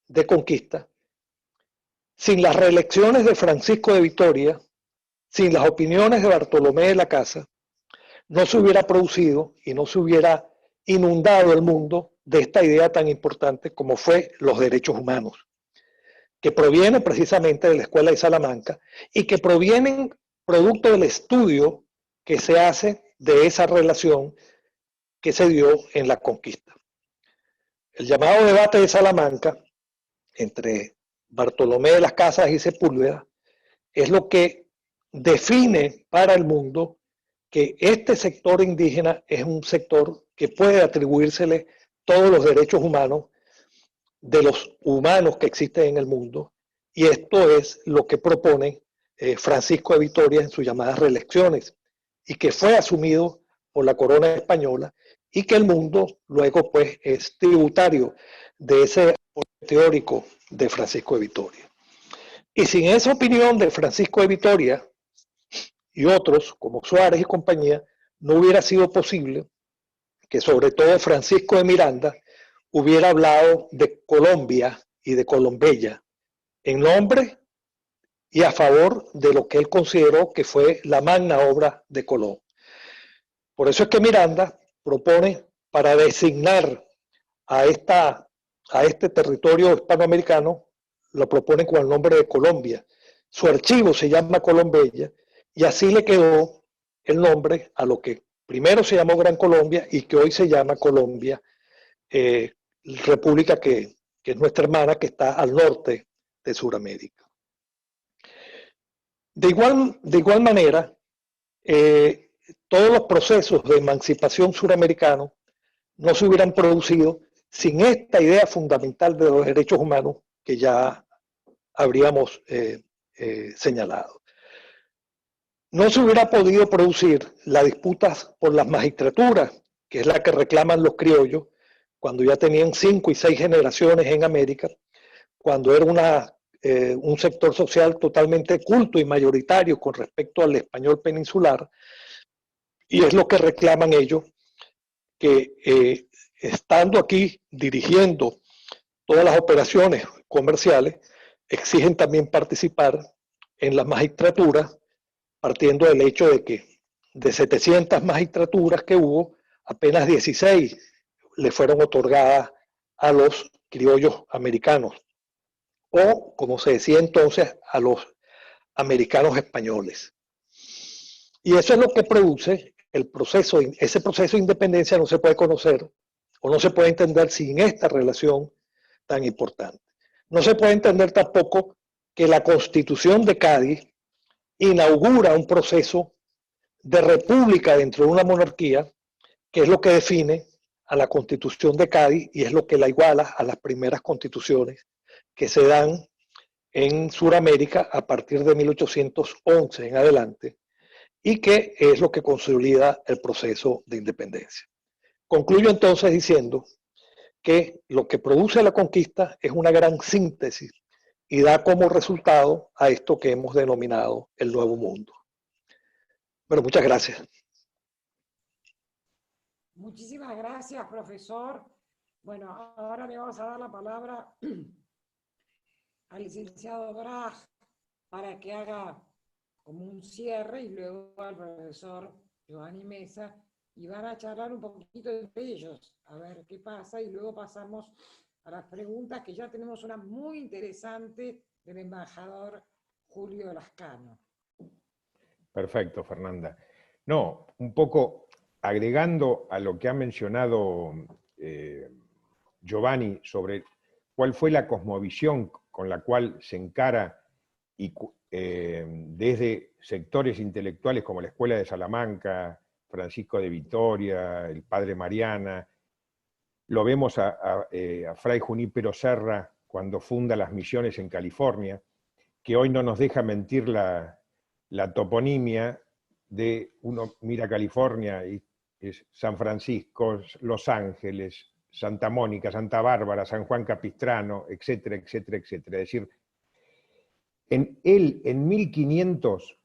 de conquista, sin las reelecciones de Francisco de Vitoria, sin las opiniones de Bartolomé de la Casa, no se hubiera producido y no se hubiera inundado el mundo de esta idea tan importante como fue los derechos humanos, que proviene precisamente de la Escuela de Salamanca y que provienen producto del estudio que se hace de esa relación que se dio en la conquista. El llamado debate de Salamanca entre Bartolomé de las Casas y Sepúlveda es lo que define para el mundo que este sector indígena es un sector que puede atribuírsele todos los derechos humanos de los humanos que existen en el mundo, y esto es lo que propone Francisco de Vitoria en sus llamadas reelecciones, y que fue asumido por la corona española, y que el mundo luego pues es tributario de ese aporte teórico de Francisco de Vitoria. Y sin esa opinión de Francisco de Vitoria y otros, como Suárez y compañía, no hubiera sido posible que sobre todo Francisco de Miranda hubiera hablado de Colombia y de Colombella en nombre y a favor de lo que él consideró que fue la magna obra de Colón. Por eso es que Miranda propone, para designar a este territorio hispanoamericano, lo propone con el nombre de Colombia. Su archivo se llama Colombella y así le quedó el nombre a lo que primero se llamó Gran Colombia y que hoy se llama Colombia, república que es nuestra hermana, que está al norte de Sudamérica. De igual manera, todos los procesos de emancipación suramericano no se hubieran producido sin esta idea fundamental de los derechos humanos que ya habríamos señalado. No se hubiera podido producir la disputa por las magistraturas, que es la que reclaman los criollos, cuando ya tenían 5 y 6 generaciones en América, cuando era un sector social totalmente culto y mayoritario con respecto al español peninsular, y es lo que reclaman ellos, que estando aquí dirigiendo todas las operaciones comerciales, exigen también participar en las magistraturas, partiendo del hecho de que de 700 magistraturas que hubo, apenas 16 le fueron otorgadas a los criollos americanos, o como se decía entonces, a los americanos españoles. Y eso es lo que produce ese proceso de independencia. No se puede conocer o no se puede entender sin esta relación tan importante. No se puede entender tampoco que la Constitución de Cádiz inaugura un proceso de república dentro de una monarquía, que es lo que define a la Constitución de Cádiz y es lo que la iguala a las primeras constituciones que se dan en Sudamérica a partir de 1811 en adelante, y que es lo que consolida el proceso de independencia. Concluyo entonces diciendo que lo que produce la conquista es una gran síntesis y da como resultado a esto que hemos denominado el Nuevo Mundo. Bueno, muchas gracias. Muchísimas gracias, profesor. Bueno, ahora le vamos a dar la palabra al licenciado Graj para que haga como un cierre, y luego al profesor Giovanni Mesa, y van a charlar un poquito entre ellos, a ver qué pasa, y luego pasamos a las preguntas, que ya tenemos una muy interesante del embajador Julio Lascano. Perfecto, Fernanda. No, un poco agregando a lo que ha mencionado Giovanni sobre cuál fue la cosmovisión con la cual se encara y desde sectores intelectuales como la Escuela de Salamanca, Francisco de Vitoria, el Padre Mariana, lo vemos a Fray Junípero Serra cuando funda las misiones en California, que hoy no nos deja mentir la toponimia de uno mira California y es San Francisco, Los Ángeles, Santa Mónica, Santa Bárbara, San Juan Capistrano, etcétera, etcétera, etcétera. Es decir, en 1700,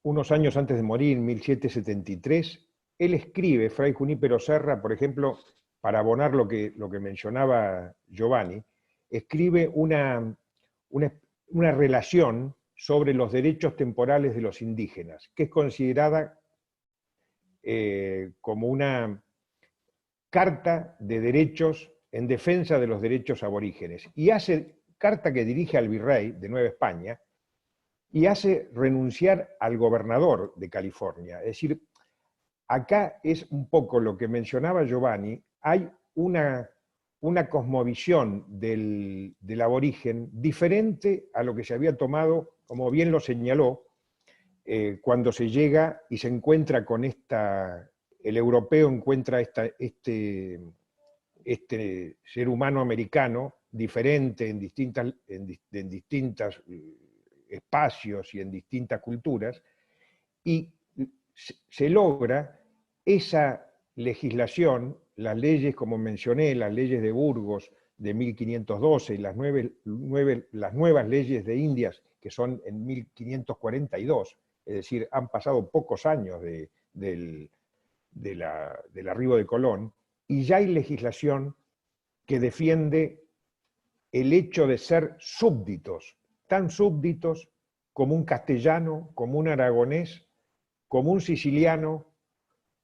unos años antes de morir, en 1773, él escribe, Fray Junípero Serra, por ejemplo, para abonar lo que mencionaba Giovanni, escribe una relación sobre los derechos temporales de los indígenas, que es considerada como una carta de derechos en defensa de los derechos aborígenes. Y hace carta que dirige al virrey de Nueva España y hace renunciar al gobernador de California. Es decir, acá es un poco lo que mencionaba Giovanni, hay una cosmovisión del aborigen diferente a lo que se había tomado, como bien lo señaló, cuando se llega y se encuentra con el europeo encuentra este ser humano americano diferente en distintos espacios y en distintas culturas, y se logra esa legislación, las leyes, como mencioné, las leyes de Burgos de 1512 y las nuevas leyes de Indias, que son en 1542, es decir, han pasado pocos años del arribo de Colón, y ya hay legislación que defiende el hecho de ser súbditos, tan súbditos como un castellano, como un aragonés, como un siciliano,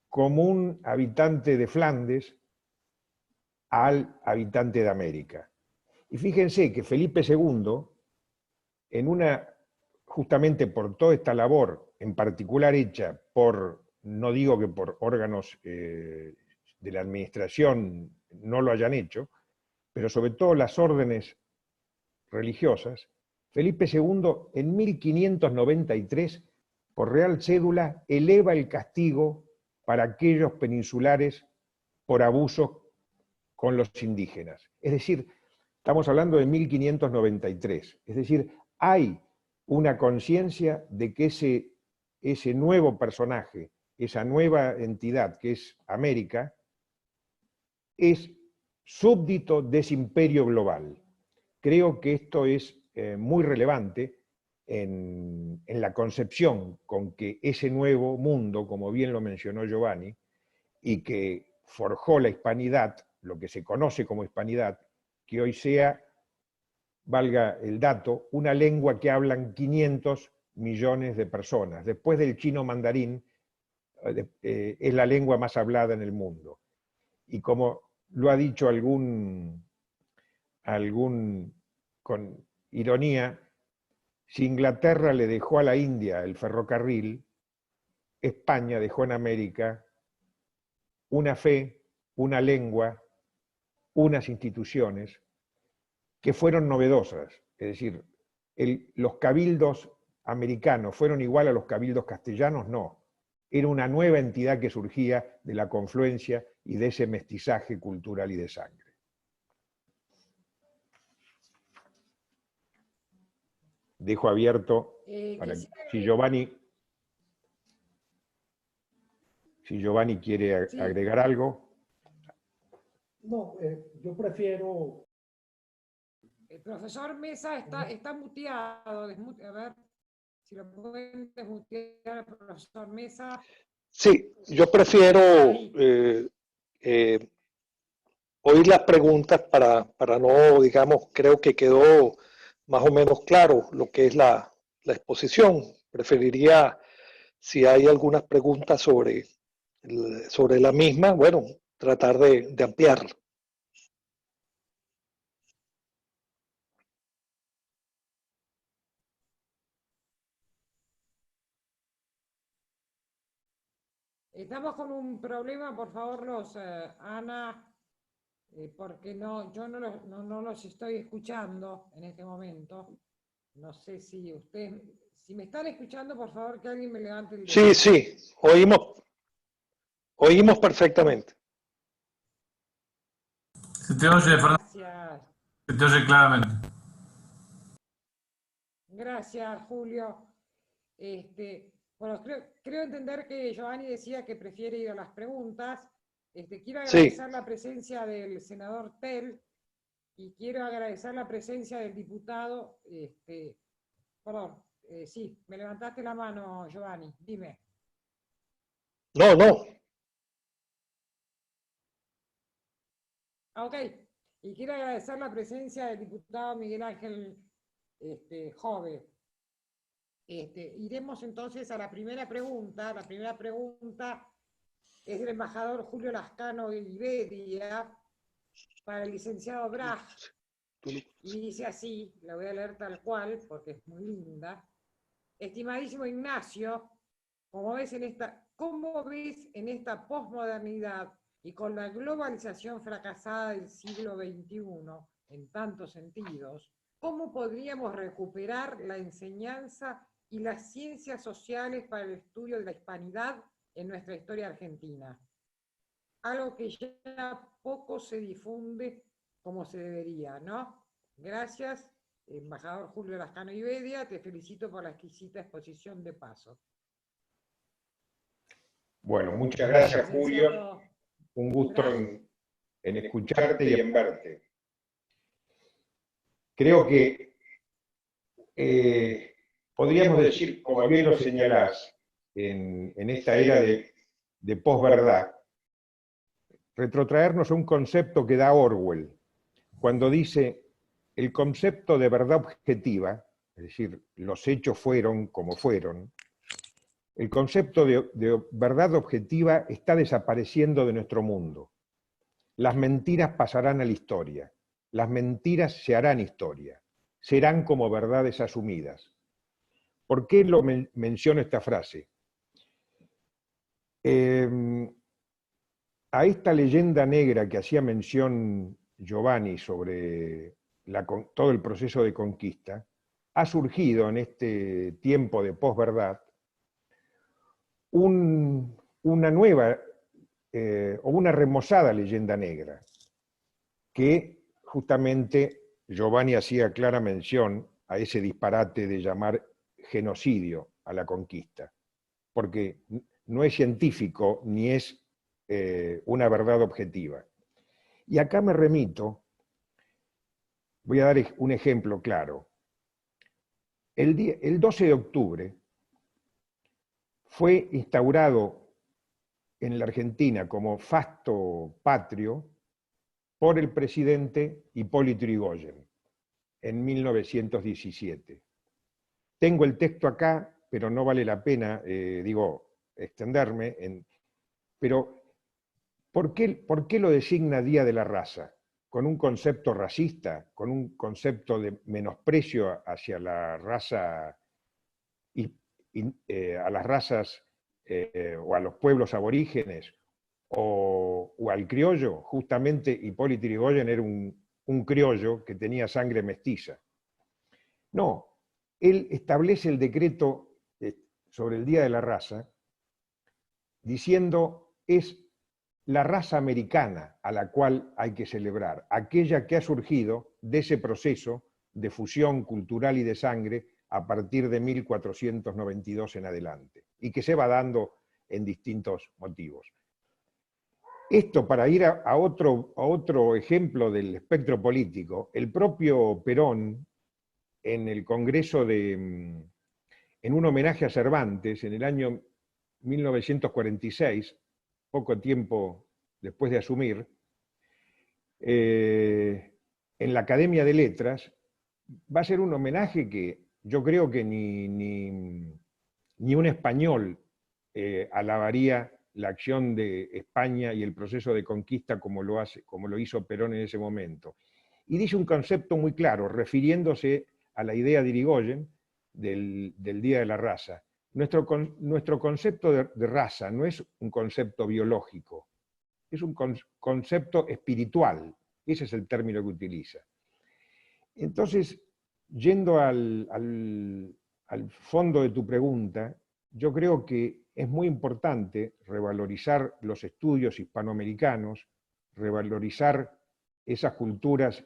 como un habitante de Flandes, al habitante de América. Y fíjense que Felipe II, justamente por toda esta labor, en particular hecha por, no digo que por órganos de la administración no lo hayan hecho, pero sobre todo las órdenes religiosas, Felipe II en 1593, por Real Cédula, eleva el castigo para aquellos peninsulares por abusos con los indígenas. Es decir, estamos hablando de 1593. Es decir, hay una conciencia de que ese nuevo personaje, esa nueva entidad que es América, es súbdito de ese imperio global. Creo que esto es muy relevante en la concepción con que ese nuevo mundo, como bien lo mencionó Giovanni, y que forjó la hispanidad, lo que se conoce como hispanidad, que hoy sea, valga el dato, una lengua que hablan 500 millones de personas. Después del chino mandarín, es la lengua más hablada en el mundo. Y como lo ha dicho algún con ironía, si Inglaterra le dejó a la India el ferrocarril, España dejó en América una fe, una lengua, unas instituciones que fueron novedosas. Es decir, los cabildos americanos fueron igual a los cabildos castellanos, no. Era una nueva entidad que surgía de la confluencia y de ese mestizaje cultural y de sangre. Dejo abierto para si Giovanni quiere agregar algo. No, yo prefiero... El profesor Mesa está muteado. A ver si lo pueden desmutear al profesor Mesa. Sí, yo prefiero oír las preguntas para no, digamos, creo que quedó más o menos claro lo que es la exposición. Preferiría, si hay algunas preguntas sobre la misma, bueno, tratar de ampliar. Estamos con un problema, por favor, Ana, porque yo no los estoy escuchando en este momento. No sé si me están escuchando, por favor, que alguien me levante el dedo. Sí, oímos perfectamente. Se te oye, Fernando. Gracias. Se te oye claramente. Gracias, Julio. Bueno, creo entender que Giovanni decía que prefiere ir a las preguntas. Quiero agradecer la presencia del senador Tell y quiero agradecer la presencia del diputado. Perdón, sí, me levantaste la mano, Giovanni, dime. No, Ok, y quiero agradecer la presencia del diputado Miguel Ángel Jove. Iremos entonces a la primera pregunta. La primera pregunta es del embajador Julio Lascano de Iberia para el licenciado Braj. Y dice así, la voy a leer tal cual porque es muy linda. Estimadísimo Ignacio, ¿cómo ves en esta posmodernidad y con la globalización fracasada del siglo XXI, en tantos sentidos, cómo podríamos recuperar la enseñanza y las ciencias sociales para el estudio de la hispanidad en nuestra historia argentina? Algo que ya poco se difunde como se debería, ¿no? Gracias, embajador Julio Lascano Iberia, te felicito por la exquisita exposición de paso. Bueno, muchas gracias, Julio. Licenciado Un gusto en escucharte y en verte. Creo que podríamos decir, como bien lo señalás, en esta era de posverdad, retrotraernos a un concepto que da Orwell, cuando dice: el concepto de verdad objetiva, es decir, los hechos fueron como fueron, el concepto de verdad objetiva está desapareciendo de nuestro mundo. Las mentiras pasarán a la historia, las mentiras se harán historia, serán como verdades asumidas. ¿Por qué menciono esta frase? A esta leyenda negra que hacía mención Giovanni sobre todo el proceso de conquista, ha surgido en este tiempo de posverdad una nueva o una remozada leyenda negra, que justamente Giovanni hacía clara mención a ese disparate de llamar genocidio a la conquista, porque no es científico ni es una verdad objetiva. Y acá me remito, voy a dar un ejemplo claro. El 12 de octubre fue instaurado en la Argentina como fasto patrio por el presidente Hipólito Yrigoyen en 1917. Tengo el texto acá, pero no vale la pena, extenderme. Pero, ¿por qué lo designa Día de la Raza? ¿Con un concepto racista? ¿Con un concepto de menosprecio hacia la raza, a las razas o a los pueblos aborígenes? O al criollo? Justamente Hipólito Yrigoyen era un criollo que tenía sangre mestiza. No, él establece el decreto sobre el Día de la Raza diciendo: es la raza americana a la cual hay que celebrar, aquella que ha surgido de ese proceso de fusión cultural y de sangre a partir de 1492 en adelante, y que se va dando en distintos motivos. Esto, para ir a otro ejemplo del espectro político, el propio Perón, en el Congreso en un homenaje a Cervantes, en el año 1946, poco tiempo después de asumir, en la Academia de Letras, va a ser un homenaje que yo creo que ni un español alabaría la acción de España y el proceso de conquista como lo hizo Perón en ese momento. Y dice un concepto muy claro, refiriéndose a la idea de Yrigoyen del Día de la Raza. Nuestro concepto de raza no es un concepto biológico, es un concepto espiritual. Ese es el término que utiliza. Entonces, yendo al fondo de tu pregunta, yo creo que es muy importante revalorizar los estudios hispanoamericanos, revalorizar esas culturas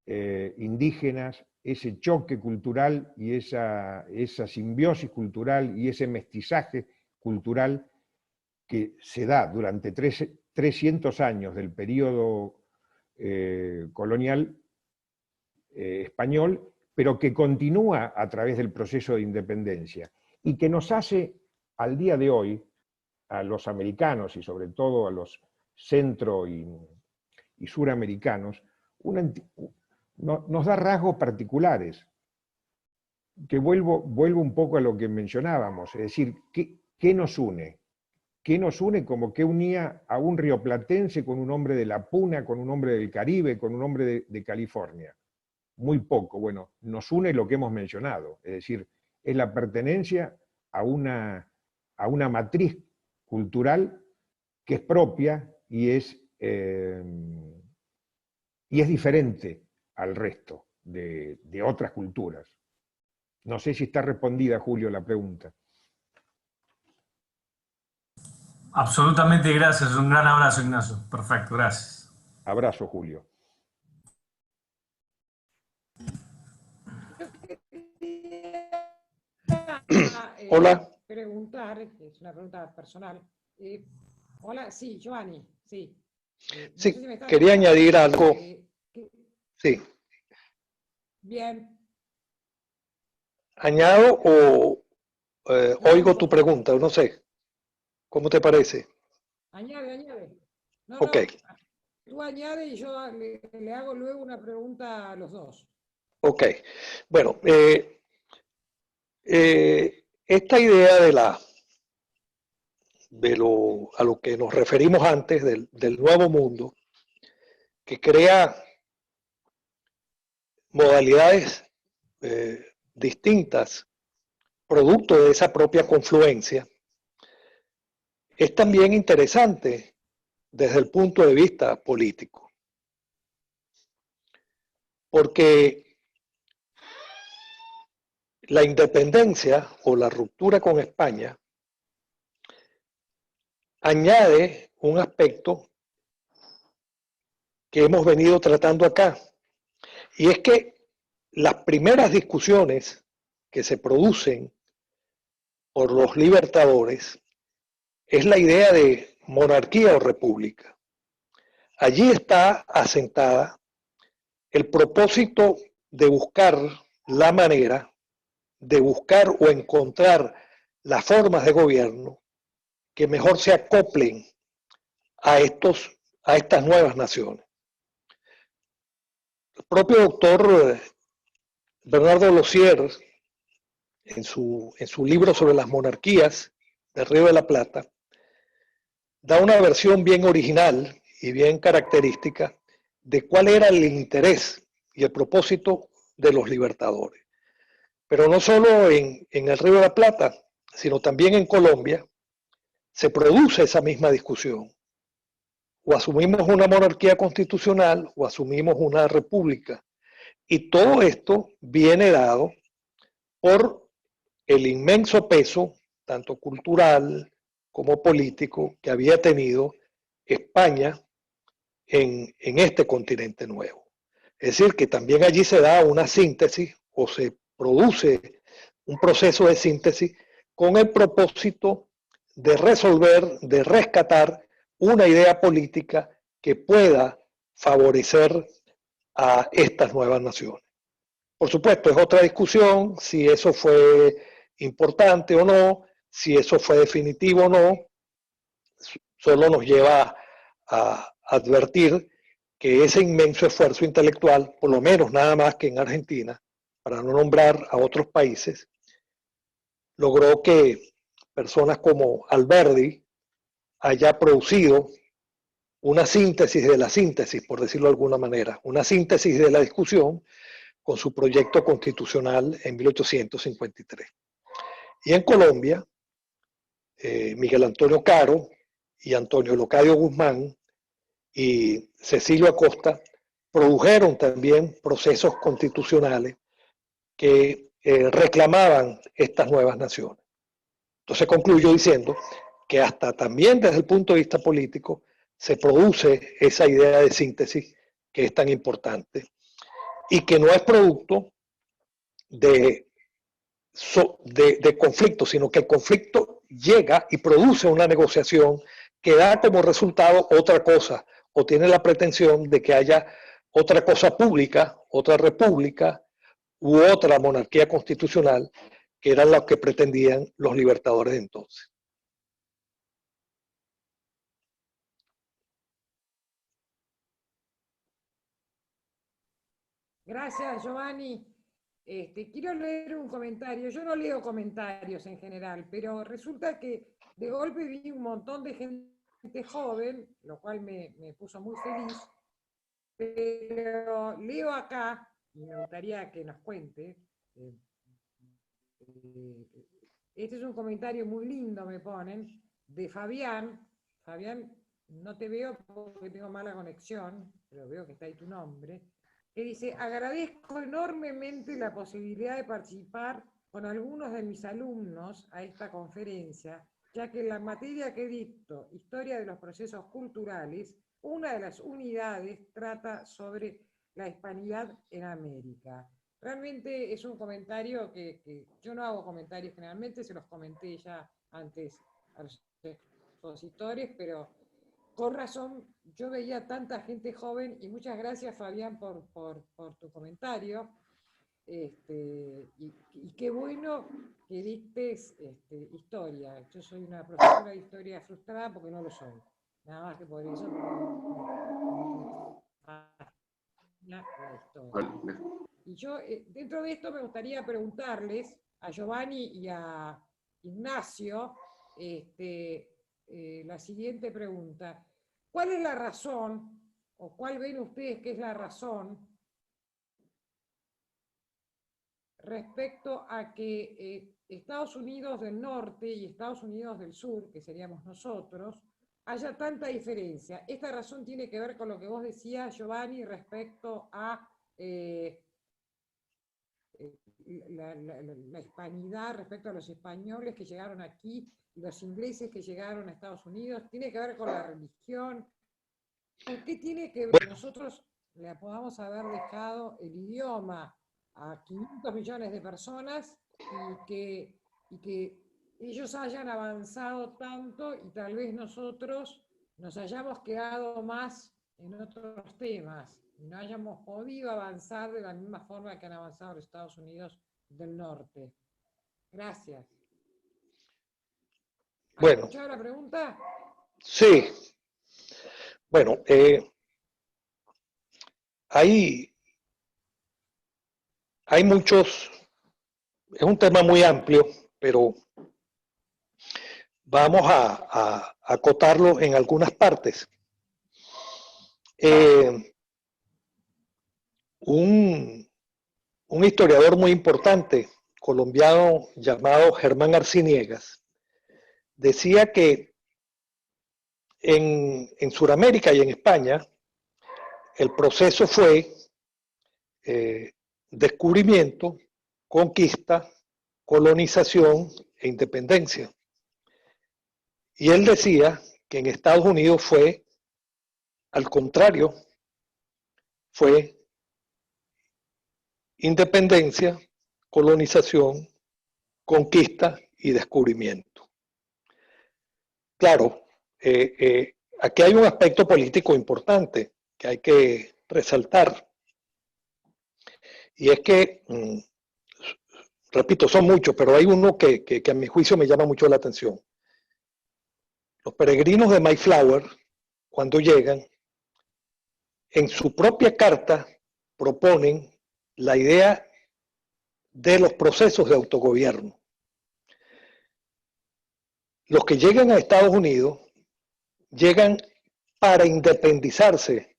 indígenas, ese choque cultural y esa simbiosis cultural y ese mestizaje cultural que se da durante 300 años del periodo colonial español, pero que continúa a través del proceso de independencia y que nos hace al día de hoy, a los americanos y sobre todo a los centro y y suramericanos, nos da rasgos particulares, que vuelvo un poco a lo que mencionábamos, es decir, ¿qué nos une? ¿Qué nos une? Como que unía a un rioplatense con un hombre de la Puna, con un hombre del Caribe, con un hombre de California. Muy poco. Bueno, nos une lo que hemos mencionado, es decir, es la pertenencia a una matriz cultural que es propia y es diferente al resto de otras culturas. No sé si está respondida, Julio, la pregunta. Absolutamente, gracias. Un gran abrazo, Ignacio. Perfecto, gracias. Abrazo, Julio. Hola. Preguntar, es una pregunta personal. Hola, sí, Giovanni, sí. Sí, sé si quería añadir algo. Sí. Bien. ¿Añado o oigo tu pregunta? No sé. ¿Cómo te parece? Añade. No, ok. No, tú añade y yo le hago luego una pregunta a los dos. Ok. Bueno, esta idea a lo que nos referimos antes del nuevo mundo, que crea modalidades distintas, producto de esa propia confluencia, es también interesante desde el punto de vista político. Porque la independencia o la ruptura con España añade un aspecto que hemos venido tratando acá, y es que las primeras discusiones que se producen por los libertadores es la idea de monarquía o república. Allí está asentada el propósito de buscar la manera, de buscar o encontrar las formas de gobierno que mejor se acoplen a estas nuevas naciones. El propio doctor Bernardo Lozier, en su libro sobre las monarquías del Río de la Plata, da una versión bien original y bien característica de cuál era el interés y el propósito de los libertadores. Pero no solo en el Río de la Plata, sino también en Colombia, se produce esa misma discusión. O asumimos una monarquía constitucional o asumimos una república. Y todo esto viene dado por el inmenso peso, tanto cultural como político, que había tenido España en este continente nuevo. Es decir, que también allí se da una síntesis o se produce un proceso de síntesis con el propósito de resolver, de rescatar una idea política que pueda favorecer a estas nuevas naciones. Por supuesto, es otra discusión si eso fue importante o no, si eso fue definitivo o no. Solo nos lleva a advertir que ese inmenso esfuerzo intelectual, por lo menos nada más que en Argentina, para no nombrar a otros países, logró que personas como Alberdi haya producido una síntesis de la síntesis, por decirlo de alguna manera, una síntesis de la discusión con su proyecto constitucional en 1853. Y en Colombia, Miguel Antonio Caro y Antonio Locadio Guzmán y Cecilio Acosta produjeron también procesos constitucionales que reclamaban estas nuevas naciones. Entonces concluyo diciendo que hasta también desde el punto de vista político se produce esa idea de síntesis que es tan importante y que no es producto de conflicto, sino que el conflicto llega y produce una negociación que da como resultado otra cosa, o tiene la pretensión de que haya otra cosa pública, otra república u otra monarquía constitucional, que eran lo que pretendían los libertadores de entonces. Gracias, Giovanni. Quiero leer un comentario. Yo no leo comentarios en general, pero resulta que de golpe vi un montón de gente joven, lo cual me puso muy feliz. Pero leo acá, y me gustaría que nos cuente. Este es un comentario muy lindo, me ponen, de Fabián. Fabián, no te veo porque tengo mala conexión, pero veo que está ahí tu nombre. Que dice: agradezco enormemente la posibilidad de participar con algunos de mis alumnos a esta conferencia, ya que en la materia que dicto, Historia de los Procesos Culturales, una de las unidades trata sobre la hispanidad en América. Realmente es un comentario que yo no hago comentarios generalmente, se los comenté ya antes a los expositores, pero con razón, yo veía tanta gente joven, y muchas gracias, Fabián, por tu comentario. Y qué bueno que dictes historia. Yo soy una profesora de historia frustrada porque no lo soy. Nada más que por eso. La historia. Y yo, dentro de esto, me gustaría preguntarles a Giovanni y a Ignacio la siguiente pregunta. ¿Cuál es la razón, o cuál ven ustedes que es la razón respecto a que Estados Unidos del Norte y Estados Unidos del Sur, que seríamos nosotros, haya tanta diferencia? Esta razón tiene que ver con lo que vos decías, Giovanni, respecto a la hispanidad, respecto a los españoles que llegaron aquí y los ingleses que llegaron a Estados Unidos. ¿Tiene que ver con la religión? ¿Por qué tiene que ver que nosotros le podamos haber dejado el idioma a 500 millones de personas y que ellos hayan avanzado tanto y tal vez nosotros nos hayamos quedado más en otros temas y no hayamos podido avanzar de la misma forma que han avanzado los Estados Unidos del Norte? Gracias. ¿Has escuchado la pregunta? Sí. Bueno, hay muchos, es un tema muy amplio, pero vamos a acotarlo en algunas partes. Un historiador muy importante, colombiano, llamado Germán Arciniegas, decía que en Sudamérica y en España el proceso fue descubrimiento, conquista, colonización e independencia. Y él decía que en Estados Unidos fue al contrario, fue independencia, colonización, conquista y descubrimiento. Claro, aquí hay un aspecto político importante que hay que resaltar. Y es que, repito, son muchos, pero hay uno que a mi juicio me llama mucho la atención. Los peregrinos de Mayflower, cuando llegan, en su propia carta proponen la idea de los procesos de autogobierno. Los que llegan a Estados Unidos llegan para independizarse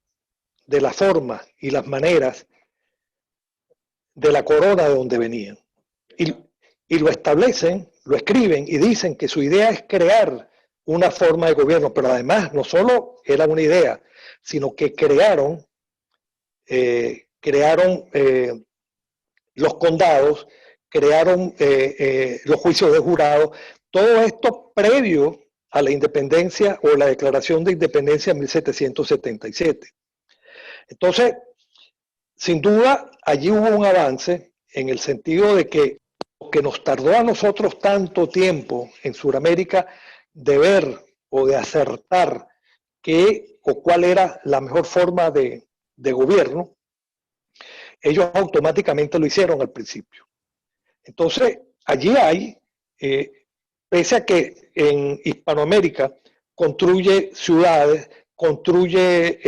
de la forma y las maneras de la corona de donde venían. Y lo establecen, lo escriben y dicen que su idea es crear una forma de gobierno, pero además no solo era una idea, sino que crearon los condados, crearon los juicios de jurado, todo esto previo a la independencia o la declaración de independencia en 1777. Entonces, sin duda, allí hubo un avance en el sentido de que lo que nos tardó a nosotros tanto tiempo en Sudamérica de ver o de acertar qué o cuál era la mejor forma de gobierno, ellos automáticamente lo hicieron al principio. Entonces, allí hay, pese a que en Hispanoamérica construye ciudades, construye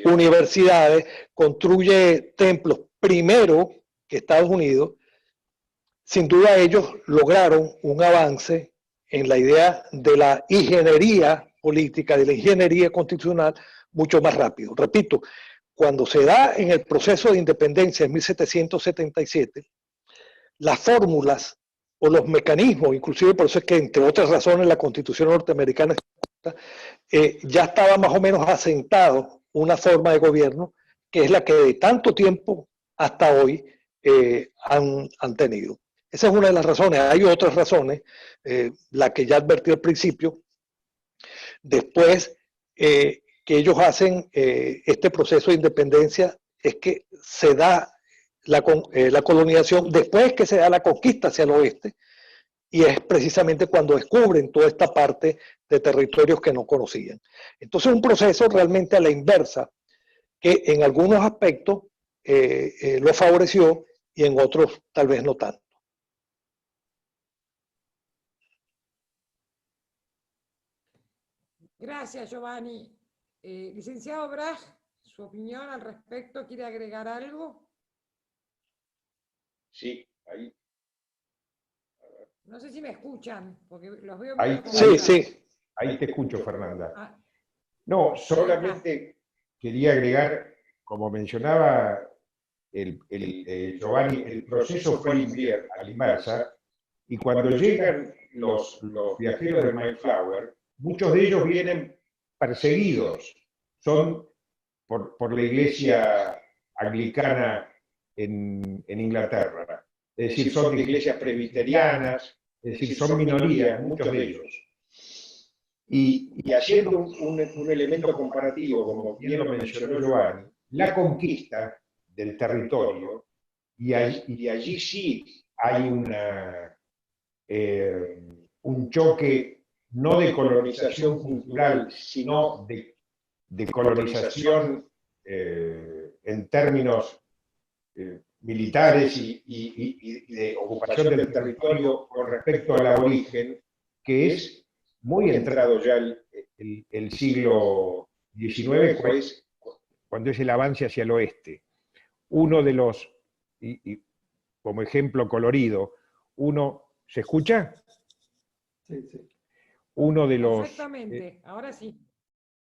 universidades, construye templos primero que Estados Unidos, sin duda ellos lograron un avance en la idea de la ingeniería política, de la ingeniería constitucional, mucho más rápido. Repito, cuando se da en el proceso de independencia en 1777, las fórmulas o los mecanismos, inclusive por eso es que entre otras razones la Constitución norteamericana ya estaba más o menos asentado una forma de gobierno que es la que de tanto tiempo hasta hoy han tenido. Esa es una de las razones. Hay otras razones, la que ya advertí al principio. Después que ellos hacen este proceso de independencia, es que se da la colonización, después que se da la conquista hacia el oeste, y es precisamente cuando descubren toda esta parte de territorios que no conocían. Entonces un proceso realmente a la inversa, que en algunos aspectos lo favoreció y en otros tal vez no tanto. Gracias, Giovanni. Licenciado Braj, su opinión al respecto, ¿quiere agregar algo? Sí, ahí. No sé si me escuchan, porque los veo Ahí, medio complicados. Sí. Ahí te escucho, Fernanda. Ah, No, solamente quería agregar, como mencionaba Giovanni, el proceso fue a la inversa, y cuando llegan los viajeros del Mayflower, muchos de ellos vienen perseguidos, son por la iglesia anglicana en Inglaterra, es decir, son de iglesias presbiterianas, es decir, son minorías, muchos de ellos. Y haciendo un elemento comparativo, como bien lo mencionó Giovanni, la conquista del territorio, y allí sí hay un choque no de colonización cultural, sino de colonización en términos militares y de ocupación del territorio con respecto al aborigen, que es muy entrado ya el siglo XIX, pues, cuando es el avance hacia el oeste. Uno de los, como ejemplo colorido, ¿se escucha? Sí, sí. Uno de los... Perfectamente, ahora sí.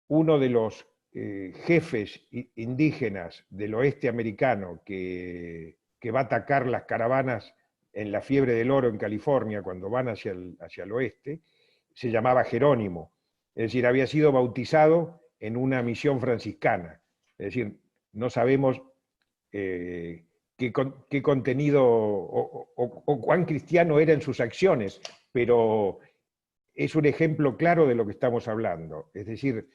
Uno de los jefes indígenas del oeste americano que va a atacar las caravanas en la Fiebre del Oro en California, cuando van hacia el oeste, se llamaba Jerónimo. Es decir, había sido bautizado en una misión franciscana. Es decir, no sabemos qué contenido o cuán cristiano era en sus acciones, pero es un ejemplo claro de lo que estamos hablando. Es decir,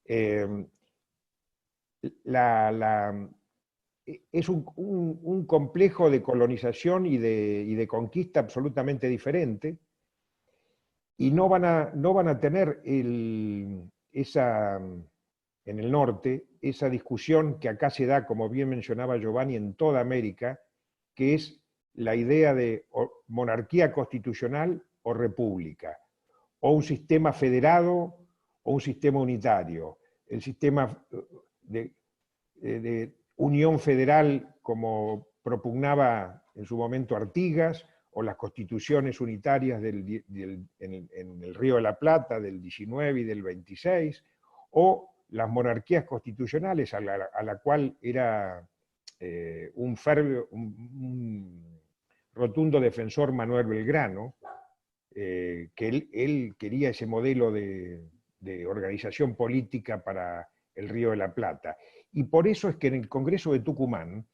es un complejo de colonización y de conquista absolutamente diferente, y no van a tener en el norte esa discusión que acá se da, como bien mencionaba Giovanni, en toda América, que es la idea de monarquía constitucional o república, o un sistema federado o un sistema unitario, el sistema de unión federal como propugnaba en su momento Artigas, o las constituciones unitarias en el Río de la Plata del 19 y del 26, o las monarquías constitucionales a la cual era un rotundo defensor Manuel Belgrano, que él quería ese modelo de organización política para el Río de la Plata. Y por eso es que en el Congreso de Tucumán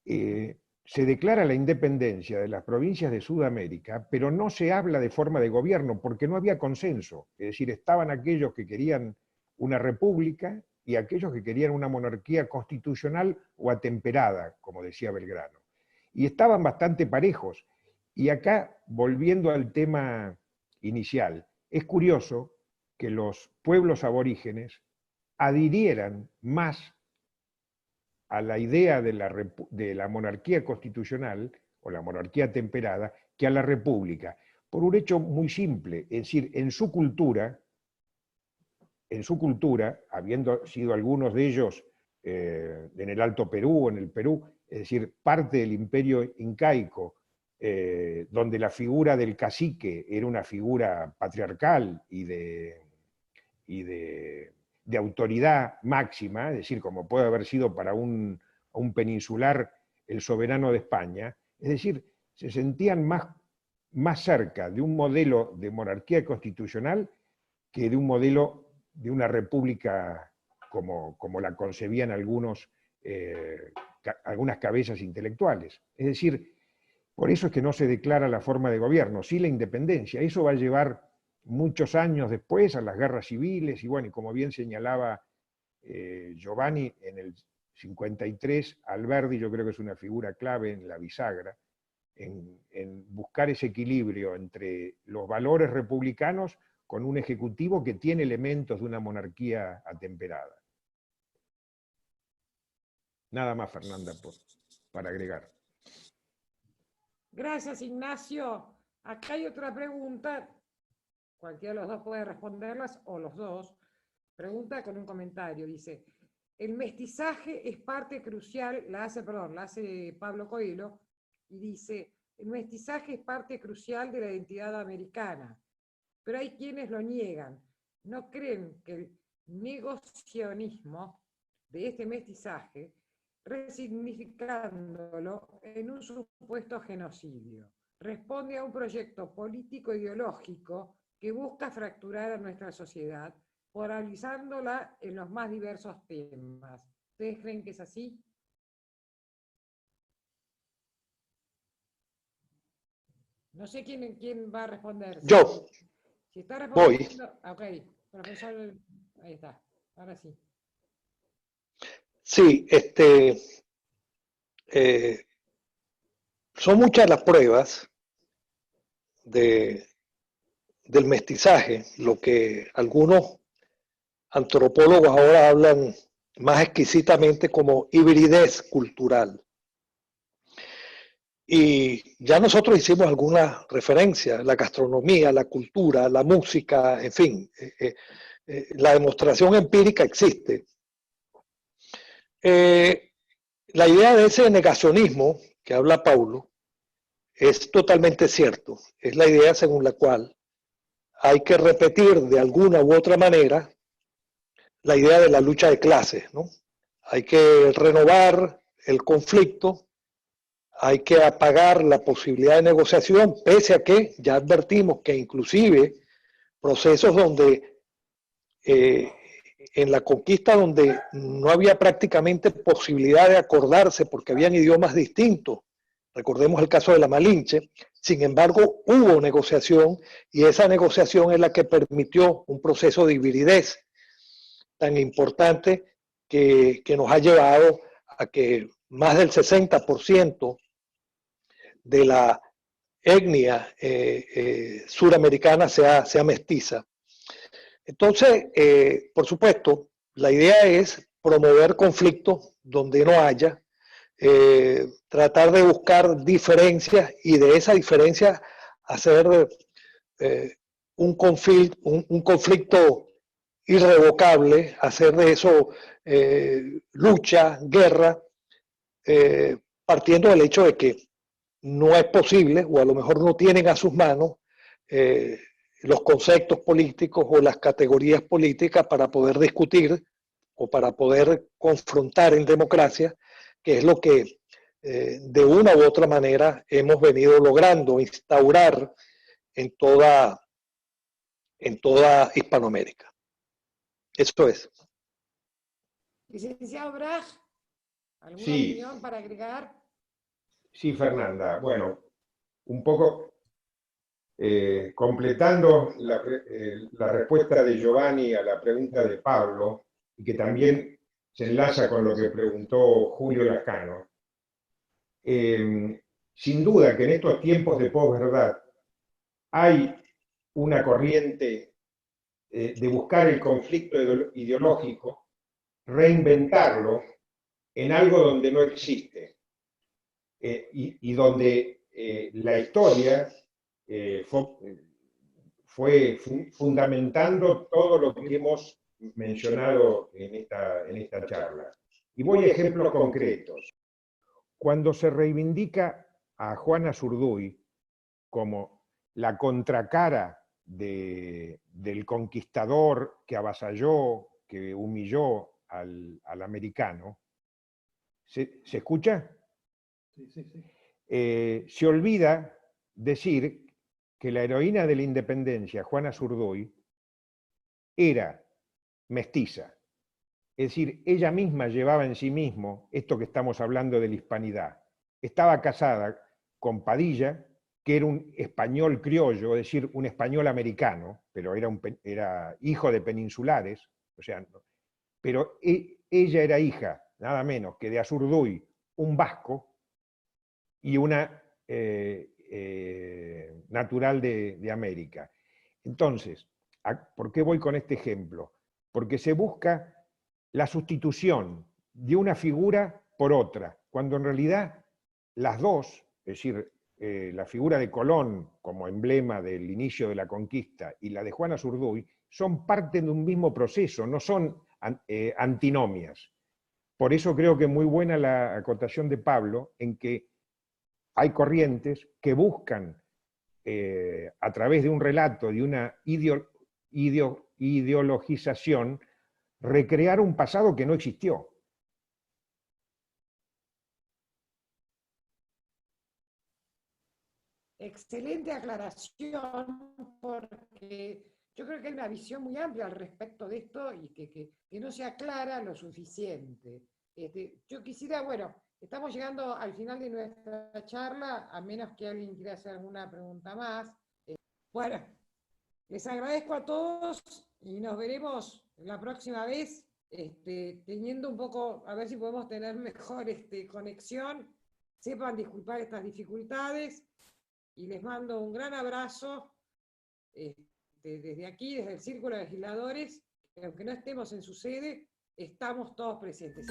se declara la independencia de las provincias de Sudamérica, pero no se habla de forma de gobierno, porque no había consenso. Es decir, estaban aquellos que querían una república y aquellos que querían una monarquía constitucional o atemperada, como decía Belgrano. Y estaban bastante parejos. Y acá, volviendo al tema inicial, es curioso que los pueblos aborígenes adhirieran más a la idea de la monarquía constitucional o la monarquía temperada que a la república, por un hecho muy simple, es decir, en su cultura, habiendo sido algunos de ellos en el Alto Perú o en el Perú, es decir, parte del imperio incaico, donde la figura del cacique era una figura patriarcal y de autoridad máxima, es decir, como puede haber sido para un peninsular el soberano de España, es decir, se sentían más cerca de un modelo de monarquía constitucional que de un modelo de una república como la concebían algunas cabezas intelectuales. Es decir, por eso es que no se declara la forma de gobierno, sí la independencia. Eso va a llevar muchos años después a las guerras civiles, y bueno, y como bien señalaba Giovanni, en el 53, Alberdi yo creo que es una figura clave en la bisagra, en buscar ese equilibrio entre los valores republicanos con un ejecutivo que tiene elementos de una monarquía atemperada. Nada más, Fernanda, para agregar. Gracias, Ignacio. Acá hay otra pregunta. Cualquiera de los dos puede responderlas, o los dos. Pregunta con un comentario. Dice, el mestizaje es parte crucial, la hace Pablo Coelho, y dice, el mestizaje es parte crucial de la identidad americana, pero hay quienes lo niegan. ¿No creen que el negacionismo de este mestizaje, resignificándolo en un supuesto genocidio, responde a un proyecto político-ideológico que busca fracturar a nuestra sociedad, polarizándola en los más diversos temas? ¿Ustedes creen que es así? No sé quién va a responder. Yo. Si está respondiendo, ok, profesor, ahí está, ahora sí. Sí, son muchas las pruebas del mestizaje, lo que algunos antropólogos ahora hablan más exquisitamente como hibridez cultural. Y ya nosotros hicimos algunas referencias, la gastronomía, la cultura, la música, en fin, la demostración empírica existe. La idea de ese negacionismo que habla Paulo es totalmente cierto. Es la idea según la cual hay que repetir de alguna u otra manera la idea de la lucha de clases, ¿no? Hay que renovar el conflicto, hay que apagar la posibilidad de negociación, pese a que ya advertimos que inclusive procesos donde en la conquista donde no había prácticamente posibilidad de acordarse porque habían idiomas distintos, recordemos el caso de la Malinche, sin embargo hubo negociación y esa negociación es la que permitió un proceso de hibridez tan importante que nos ha llevado a que más del 60% de la etnia suramericana sea mestiza. Entonces, por supuesto, la idea es promover conflictos donde no haya, tratar de buscar diferencias y de esa diferencia hacer un conflicto irrevocable, hacer de eso lucha, guerra, partiendo del hecho de que no es posible, o a lo mejor no tienen a sus manos los conceptos políticos o las categorías políticas para poder discutir o para poder confrontar en democracia, que es lo que de una u otra manera hemos venido logrando instaurar en toda Hispanoamérica. Eso es. Licenciado Braj, ¿alguna Sí. opinión para agregar? Sí, Fernanda. Bueno, un poco completando la respuesta de Giovanni a la pregunta de Pablo, y que también se enlaza con lo que preguntó Julio Lascano. Sin duda que en estos tiempos de posverdad hay una corriente de buscar el conflicto ideológico, reinventarlo en algo donde no existe, y donde la historia fue fundamentando todo lo que hemos mencionado en esta charla. Y voy a ejemplos concretos. cuando se reivindica a Juana Zurduy como la contracara del conquistador que avasalló, que humilló al americano, ¿se escucha? Sí, sí, sí. Se olvida decir que la heroína de la independencia, Juana Zurduy, era mestiza. Es decir, ella misma llevaba en sí mismo esto que estamos hablando de la hispanidad. Estaba casada con Padilla, que era un español criollo, es decir, un español americano, pero era hijo de peninsulares, o sea, pero ella era hija, nada menos que de Azurduy, un vasco, y una natural de América. Entonces, ¿por qué voy con este ejemplo? Porque se busca la sustitución de una figura por otra, cuando en realidad las dos, es decir, la figura de Colón como emblema del inicio de la conquista y la de Juana Zurduy, son parte de un mismo proceso, no son antinomias. Por eso creo que es muy buena la acotación de Pablo en que hay corrientes que buscan, a través de un relato, de una ideologización, recrear un pasado que no existió. Excelente aclaración, porque yo creo que hay una visión muy amplia al respecto de esto y que no se aclara lo suficiente. Yo quisiera, bueno, estamos llegando al final de nuestra charla, a menos que alguien quiera hacer alguna pregunta más. Bueno, les agradezco a todos y nos veremos la próxima vez, teniendo un poco, a ver si podemos tener mejor conexión. Sepan disculpar estas dificultades y les mando un gran abrazo desde aquí, desde el Círculo de Legisladores, que aunque no estemos en su sede, estamos todos presentes.